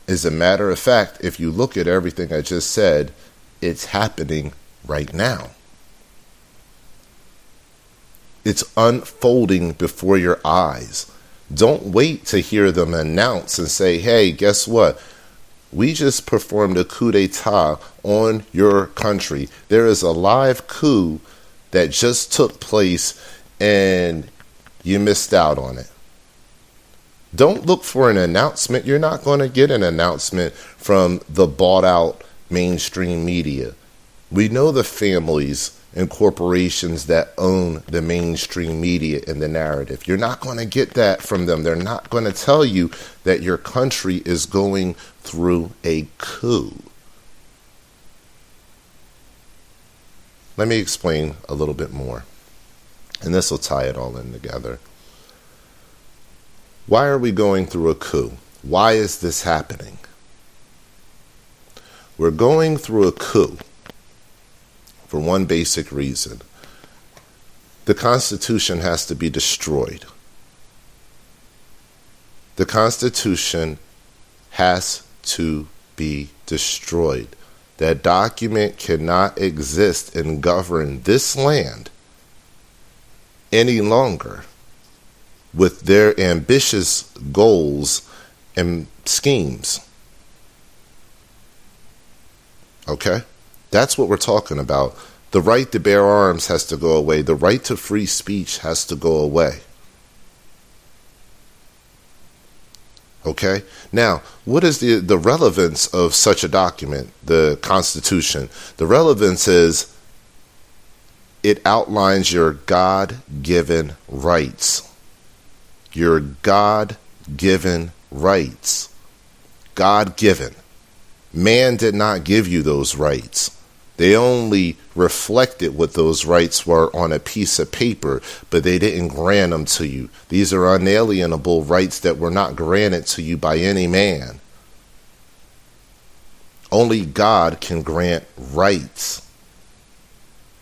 As a matter of fact, if you look at everything I just said, it's happening right now. It's unfolding before your eyes. Don't wait to hear them announce and say, hey, guess what? We just performed a coup d'etat on your country. There is a live coup that just took place and you missed out on it. Don't look for an announcement. You're not going to get an announcement from the bought out mainstream media. We know the families and corporations that own the mainstream media and the narrative. You're not going to get that from them. They're not going to tell you that your country is going through a coup. Let me explain a little bit more, and this will tie it all in together. Why are we going through a coup? Why is this happening? We're going through a coup for one basic reason. The Constitution has to be destroyed. The Constitution has to be destroyed. That document cannot exist and govern this land any longer with their ambitious goals and schemes. Okay? That's what we're talking about. The right to bear arms has to go away. The right to free speech has to go away. Okay? Now, what is the relevance of such a document, the Constitution? The relevance is it outlines your God-given rights. Your God-given rights. God-given. Man did not give you those rights. They only reflected what those rights were on a piece of paper, but they didn't grant them to you. These are unalienable rights that were not granted to you by any man. Only God can grant rights.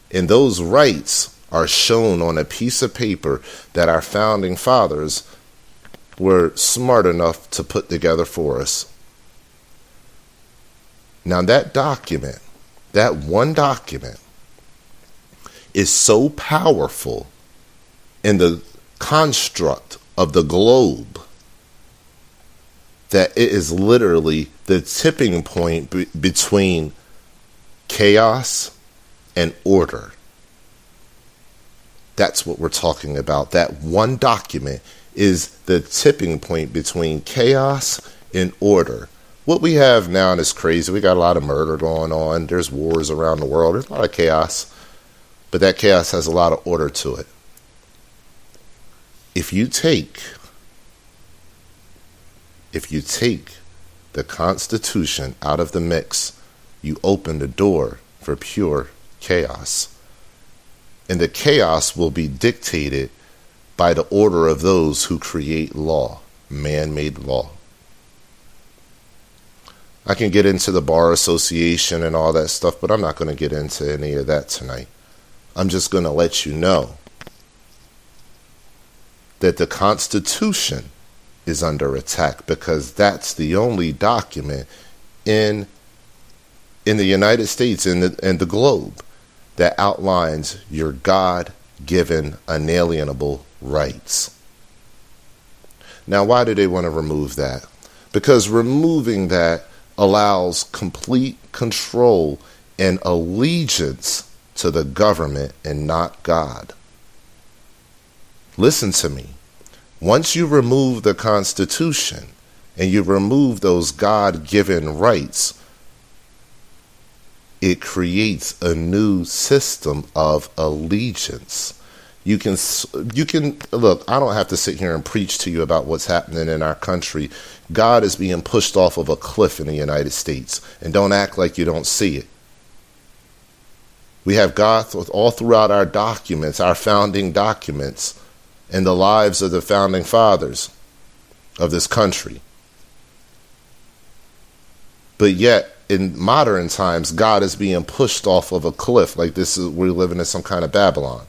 And those rights are shown on a piece of paper that our founding fathers were smart enough to put together for us. Now that document, that one document, is so powerful in the construct of the globe that it is literally the tipping point between chaos and order. That's what we're talking about. That one document is the tipping point between chaos and order. What we have now is crazy. We got a lot of murder going on. There's wars around the world. There's a lot of chaos. But that chaos has a lot of order to it. If you take the Constitution out of the mix, you open the door for pure chaos. And the chaos will be dictated by the order of those who create law, man-made law. I can get into the Bar Association and all that stuff, but I'm not going to get into any of that tonight. I'm just going to let you know that the Constitution is under attack because that's the only document in the United States and the globe that outlines your God-given unalienable rights. Now, why do they want to remove that? Because removing that allows complete control and allegiance to the government and not God. Listen to me. Once you remove the Constitution and you remove those God-given rights, it creates a new system of allegiance. You can look, I don't have to sit here and preach to you about what's happening in our country. God is being pushed off of a cliff in the United States, and don't act like you don't see it. We have God all throughout our documents, our founding documents, and the lives of the founding fathers of this country. But yet, in modern times, God is being pushed off of a cliff like we're living in some kind of Babylon.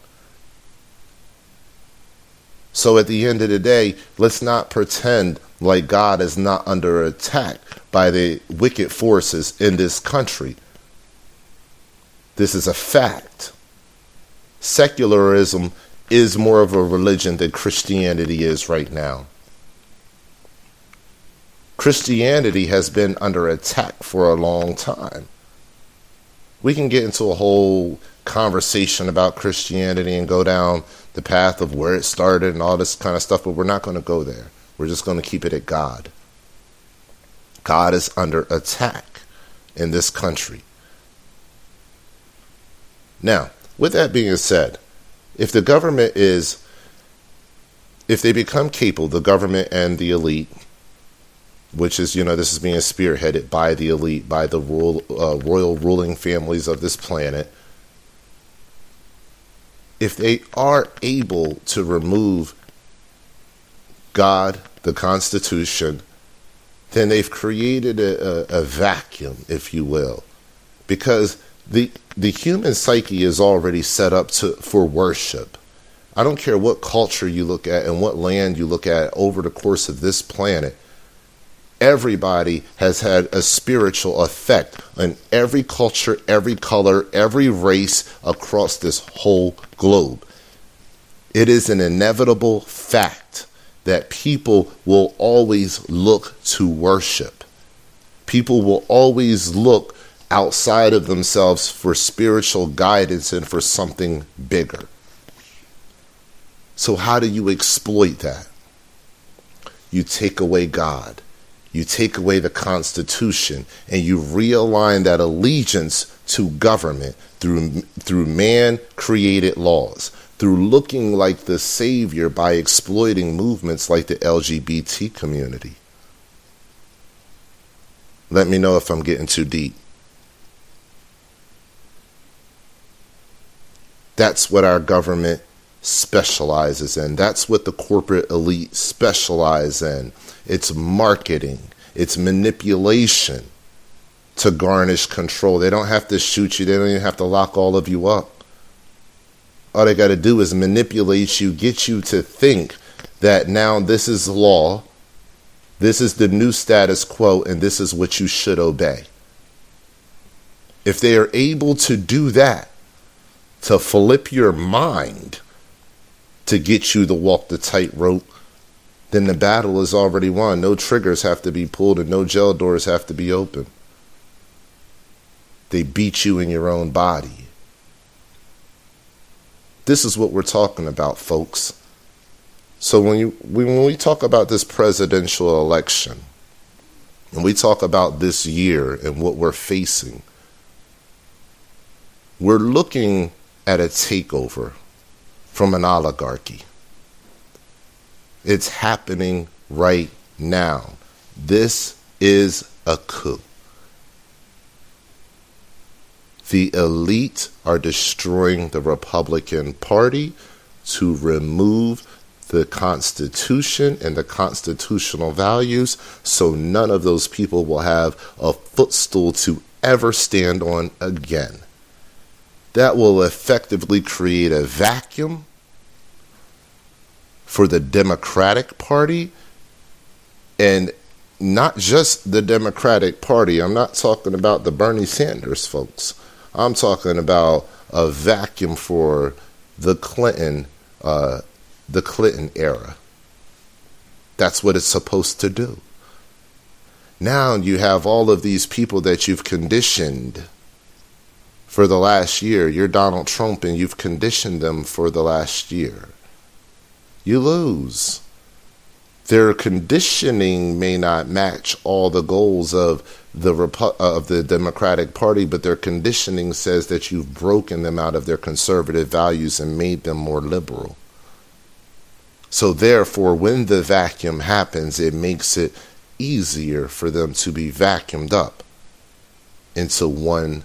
So at the end of the day, let's not pretend like God is not under attack by the wicked forces in this country. This is a fact. Secularism is more of a religion than Christianity is right now. Christianity has been under attack for a long time. We can get into a whole conversation about Christianity and go down the path of where it started and all this kind of stuff, but we're not going to go there. We're just going to keep it at God. God is under attack in this country. Now, with that being said, if they become capable, the government and the elite, which is, this is being spearheaded by the elite, by the royal ruling families of this planet, if they are able to remove God, the Constitution, then they've created a vacuum, if you will, because the human psyche is already set up for worship. I don't care what culture you look at and what land you look at over the course of this planet. Everybody has had a spiritual effect on every culture, every color, every race across this whole globe. It is an inevitable fact that people will always look to worship. People will always look outside of themselves for spiritual guidance and for something bigger. So how do you exploit that? You take away God. You take away the Constitution, and you realign that allegiance to government through man-created laws, through looking like the savior by exploiting movements like the LGBT community. Let me know if I'm getting too deep. That's what our government specializes in. That's what the corporate elite specialize in. It's marketing. It's manipulation to garnish control. They don't have to shoot you. They don't even have to lock all of you up. All they got to do is manipulate you, get you to think that now this is law, this is the new status quo, and this is what you should obey. If they are able to do that, to flip your mind, to get you to walk the tightrope, then the battle is already won. No triggers have to be pulled and no jail doors have to be open. They beat you in your own body. This is what we're talking about, folks. So when we talk about this presidential election, and we talk about this year and what we're facing, we're looking at a takeover from an oligarchy. It's happening right now. This is a coup. The elite are destroying the Republican Party to remove the Constitution and the constitutional values, so none of those people will have a footstool to ever stand on again. That will effectively create a vacuum for the Democratic Party, and not just the Democratic Party. I'm not talking about the Bernie Sanders folks. I'm talking about a vacuum for the Clinton era. That's what it's supposed to do. Now you have all of these people that you've conditioned for the last year. You're Donald Trump and you've conditioned them for the last year. You lose. Their conditioning may not match all the goals of the Democratic Party, but their conditioning says that you've broken them out of their conservative values and made them more liberal. So therefore, when the vacuum happens, it makes it easier for them to be vacuumed up into one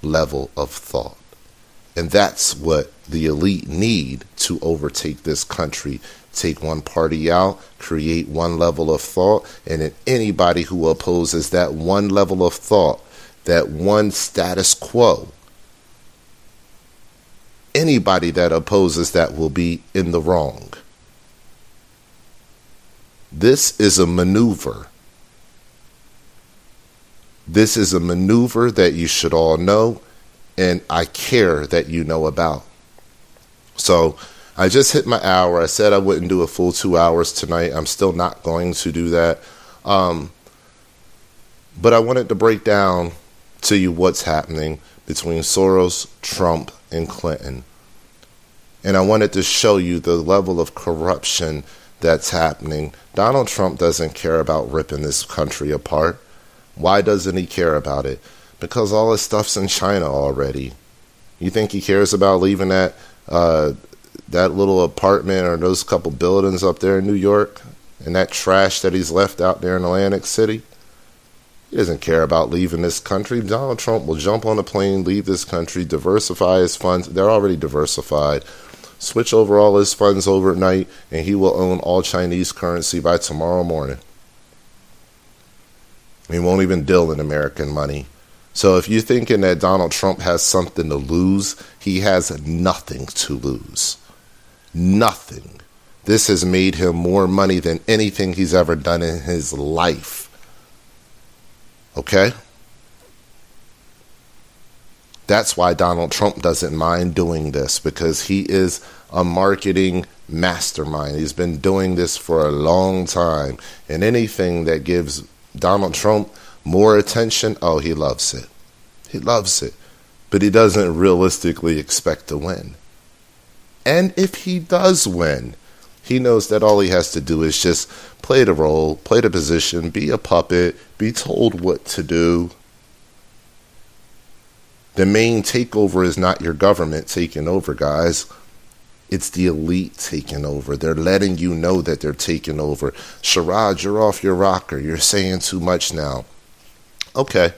level of thought. And that's what the elite need to overtake this country. Take one party out, create one level of thought, and then anybody who opposes that one level of thought, that one status quo, anybody that opposes that will be in the wrong. This is a maneuver. This is a maneuver that you should all know, and I care that you know about. So I just hit my hour. I said I wouldn't do a full 2 hours tonight. I'm still not going to do that. But I wanted to break down to you what's happening between Soros, Trump, and Clinton. And I wanted to show you the level of corruption that's happening. Donald Trump doesn't care about ripping this country apart. Why doesn't he care about it? Because all his stuff's in China already. You think he cares about leaving that little apartment or those couple buildings up there in New York and that trash that he's left out there in Atlantic City? He doesn't care about leaving this country. Donald Trump will jump on a plane, leave this country, diversify his funds. They're already diversified. Switch over all his funds overnight, and he will own all Chinese currency by tomorrow morning. He won't even deal in American money. So if you're thinking that Donald Trump has something to lose, he has nothing to lose. Nothing. This has made him more money than anything he's ever done in his life. Okay? That's why Donald Trump doesn't mind doing this, because he is a marketing mastermind. He's been doing this for a long time. And anything that gives Donald Trump more attention, oh, he loves it. He loves it. But he doesn't realistically expect to win. And if he does win, he knows that all he has to do is just play the role, play the position, be a puppet, be told what to do. The main takeover is not your government taking over, guys. It's the elite taking over. They're letting you know that they're taking over. Sherrod, you're off your rocker. You're saying too much now. Okay,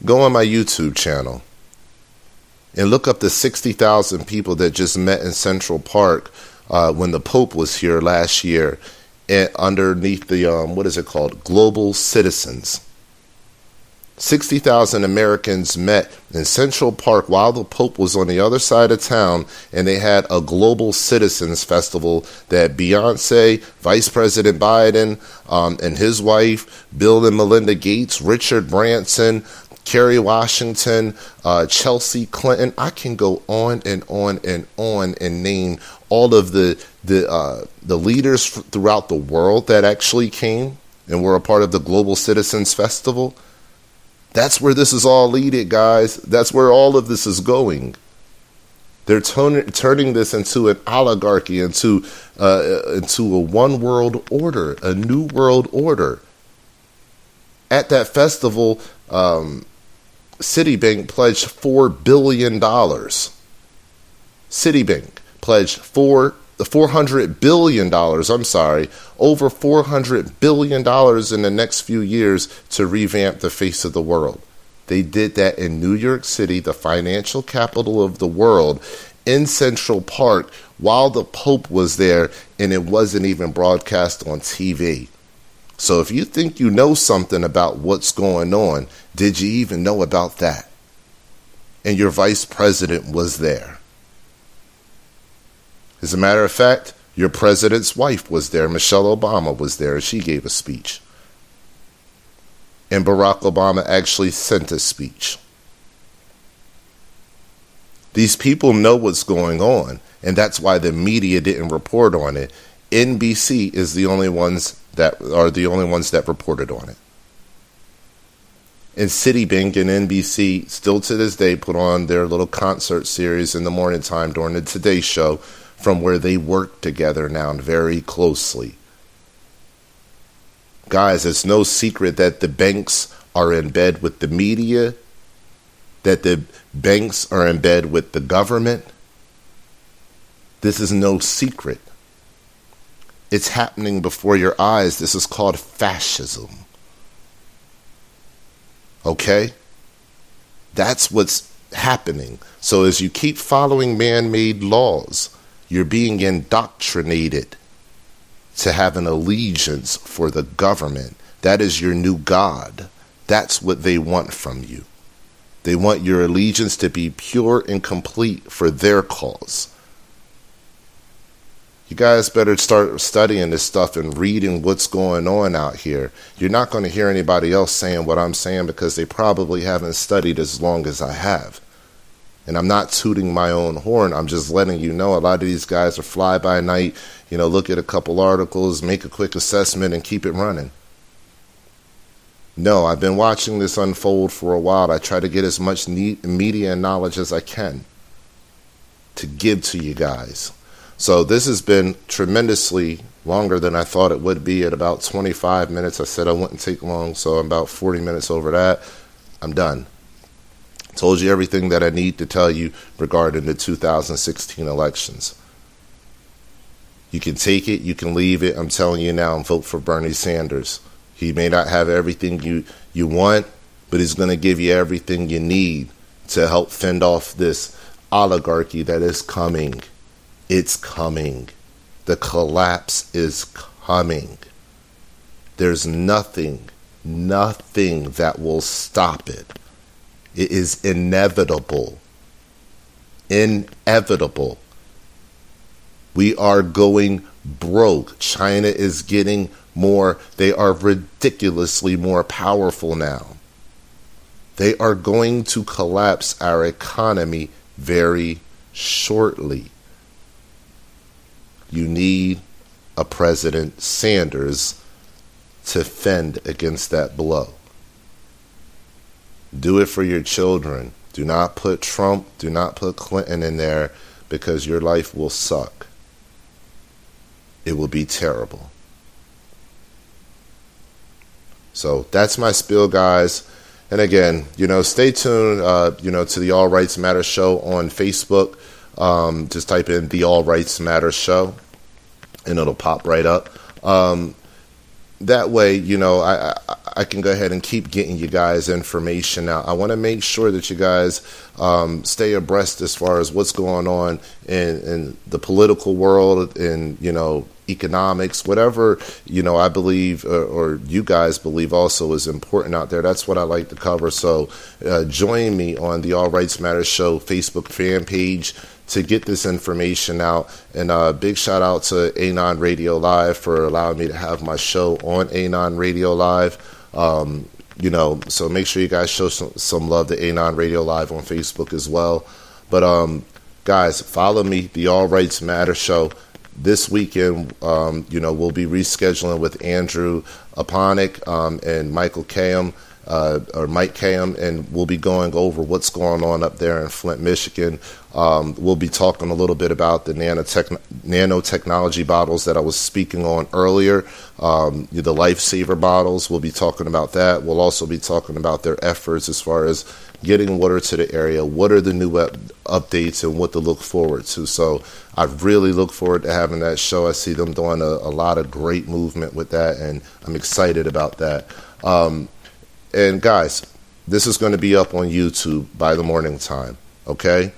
go on my YouTube channel and look up the 60,000 people that just met in Central Park when the Pope was here last year, and underneath the, what is it called? Global Citizens. 60,000 Americans met in Central Park while the Pope was on the other side of town, and they had a Global Citizens Festival that Beyonce, Vice President Biden, and his wife, Bill and Melinda Gates, Richard Branson, Kerry Washington, Chelsea Clinton. I can go on and on and on and name all of the leaders throughout the world that actually came and were a part of the Global Citizens Festival. That's where this is all leaded, guys. That's where all of this is going. They're turning this into an oligarchy, into a one world order, a new world order. At that festival, Citibank pledged $4 billion. Citibank pledged $400 billion, over $400 billion in the next few years to revamp the face of the world. They did that in New York City, the financial capital of the world, in Central Park, while the Pope was there, and it wasn't even broadcast on TV. So if you think you know something about what's going on, did you even know about that? And your vice president was there. As a matter of fact, your president's wife was there. Michelle Obama was there, and she gave a speech. And Barack Obama actually sent a speech. These people know what's going on, and that's why the media didn't report on it. NBC is the only ones that reported on it. And Citibank and NBC still to this day put on their little concert series in the morning time during the Today Show, from where they work together now very closely. Guys, it's no secret that the banks are in bed with the media, that the banks are in bed with the government. This is no secret. It's happening before your eyes. This is called fascism. Okay? That's what's happening. So as you keep following man-made laws, you're being indoctrinated to have an allegiance for the government. That is your new God. That's what they want from you. They want your allegiance to be pure and complete for their cause. You guys better start studying this stuff and reading what's going on out here. You're not going to hear anybody else saying what I'm saying because they probably haven't studied as long as I have. And I'm not tooting my own horn. I'm just letting you know a lot of these guys are fly by night. Look at a couple articles, make a quick assessment, and keep it running. No, I've been watching this unfold for a while. I try to get as much media and knowledge as I can to give to you guys. So this has been tremendously longer than I thought it would be at about 25 minutes. I said I wouldn't take long, so I'm about 40 minutes over that. I'm done. Told you everything that I need to tell you regarding the 2016 elections. You can take it, you can leave it. I'm telling you now, vote for Bernie Sanders. He may not have everything you want, but he's going to give you everything you need to help fend off this oligarchy that is coming. It's coming. The collapse is coming. There's nothing that will stop it. It is inevitable. Inevitable. We are going broke. China is getting more. They are ridiculously more powerful now. They are going to collapse our economy very shortly. You need a President Sanders to fend against that blow. Do it for your children. Do not put Trump, do not put Clinton in there, because your life will suck. It will be terrible. So that's my spiel, guys. And again, stay tuned, to the All Rights Matter show on Facebook. Just type in the All Rights Matter show and it'll pop right up. That way, I can go ahead and keep getting you guys information out. I want to make sure that you guys stay abreast as far as what's going on in the political world, in economics, whatever I believe or you guys believe also is important out there. That's what I like to cover. So join me on the All Rights Matter show Facebook fan page to get this information out. And big shout out to Anon Radio Live for allowing me to have my show on Anon Radio Live. So make sure you guys show some love to Anon Radio Live on Facebook as well. But guys, follow me, the All Rights Matter show. This weekend, we'll be rescheduling with Andrew Aponic and Michael Kaam, or Mike Kaam, and we'll be going over what's going on up there in Flint, Michigan. We'll be talking a little bit about the nanotechnology bottles that I was speaking on earlier, the lifesaver bottles. We'll be talking about that. We'll also be talking about their efforts as far as getting water to the area, what are the new updates, and what to look forward to. So I really look forward to having that show. I see them doing a lot of great movement with that, and I'm excited about that. And guys, this is going to be up on YouTube by the morning time, okay?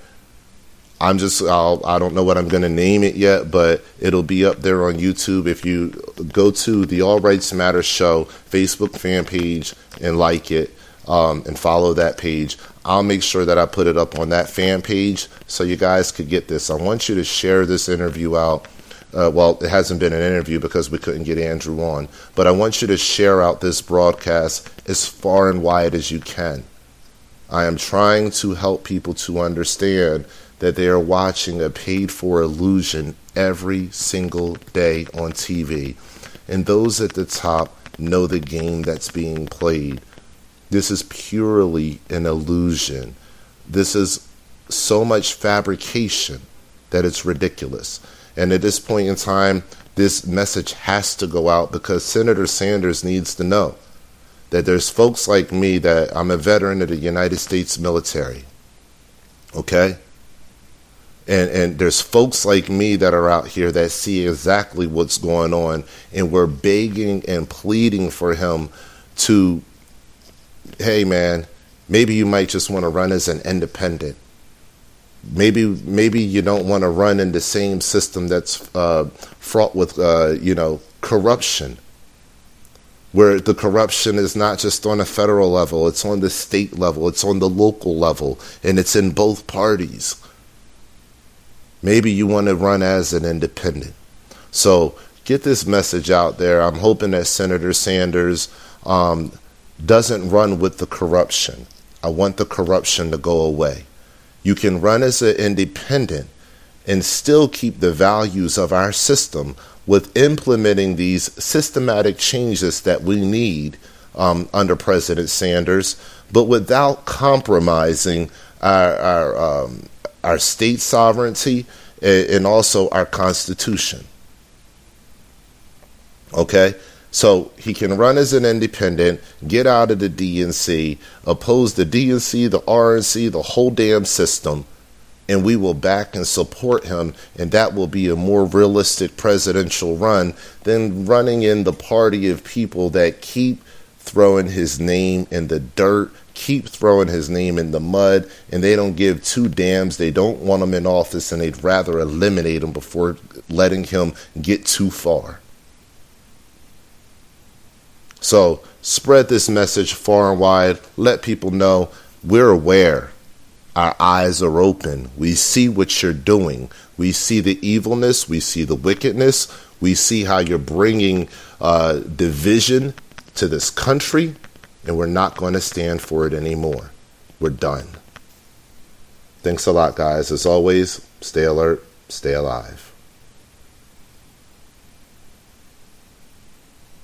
I don't know what I'm going to name it yet, but it'll be up there on YouTube. If you go to the All Rights Matter show Facebook fan page and like it, and follow that page, I'll make sure that I put it up on that fan page so you guys could get this. I want you to share this interview out. Well, it hasn't been an interview because we couldn't get Andrew on, but I want you to share out this broadcast as far and wide as you can. I am trying to help people to understand that they are watching a paid-for illusion every single day on TV, and those at the top know the game that's being played. This is purely an illusion. This is so much fabrication that it's ridiculous. And at this point in time, This message has to go out because Senator Sanders needs to know that there's folks like me, that I'm a veteran of the United States military. Okay? And there's folks like me that are out here that see exactly what's going on, and we're begging and pleading for him to, hey man, maybe you might just want to run as an independent. Maybe you don't want to run in the same system that's fraught with corruption, where the corruption is not just on a federal level, it's on the state level, it's on the local level, and it's in both parties. Maybe you want to run as an independent. So get this message out there. I'm hoping that Senator Sanders doesn't run with the corruption. I want the corruption to go away. You can run as an independent and still keep the values of our system with implementing these systematic changes that we need under President Sanders, but without compromising our state sovereignty and also our Constitution. Okay? So he can run as an independent, get out of the DNC, oppose the DNC, the RNC, the whole damn system, and we will back and support him, and that will be a more realistic presidential run than running in the party of people that keep throwing his name in the dirt, keep throwing his name in the mud, and they don't give two damns. They don't want him in office, and they'd rather eliminate him before letting him get too far. So spread this message far and wide. Let people know we're aware. Our eyes are open. We see what you're doing. We see the evilness. We see the wickedness. We see how you're bringing division to this country, and we're not going to stand for it anymore. We're done. Thanks a lot, guys. As always, stay alert, stay alive.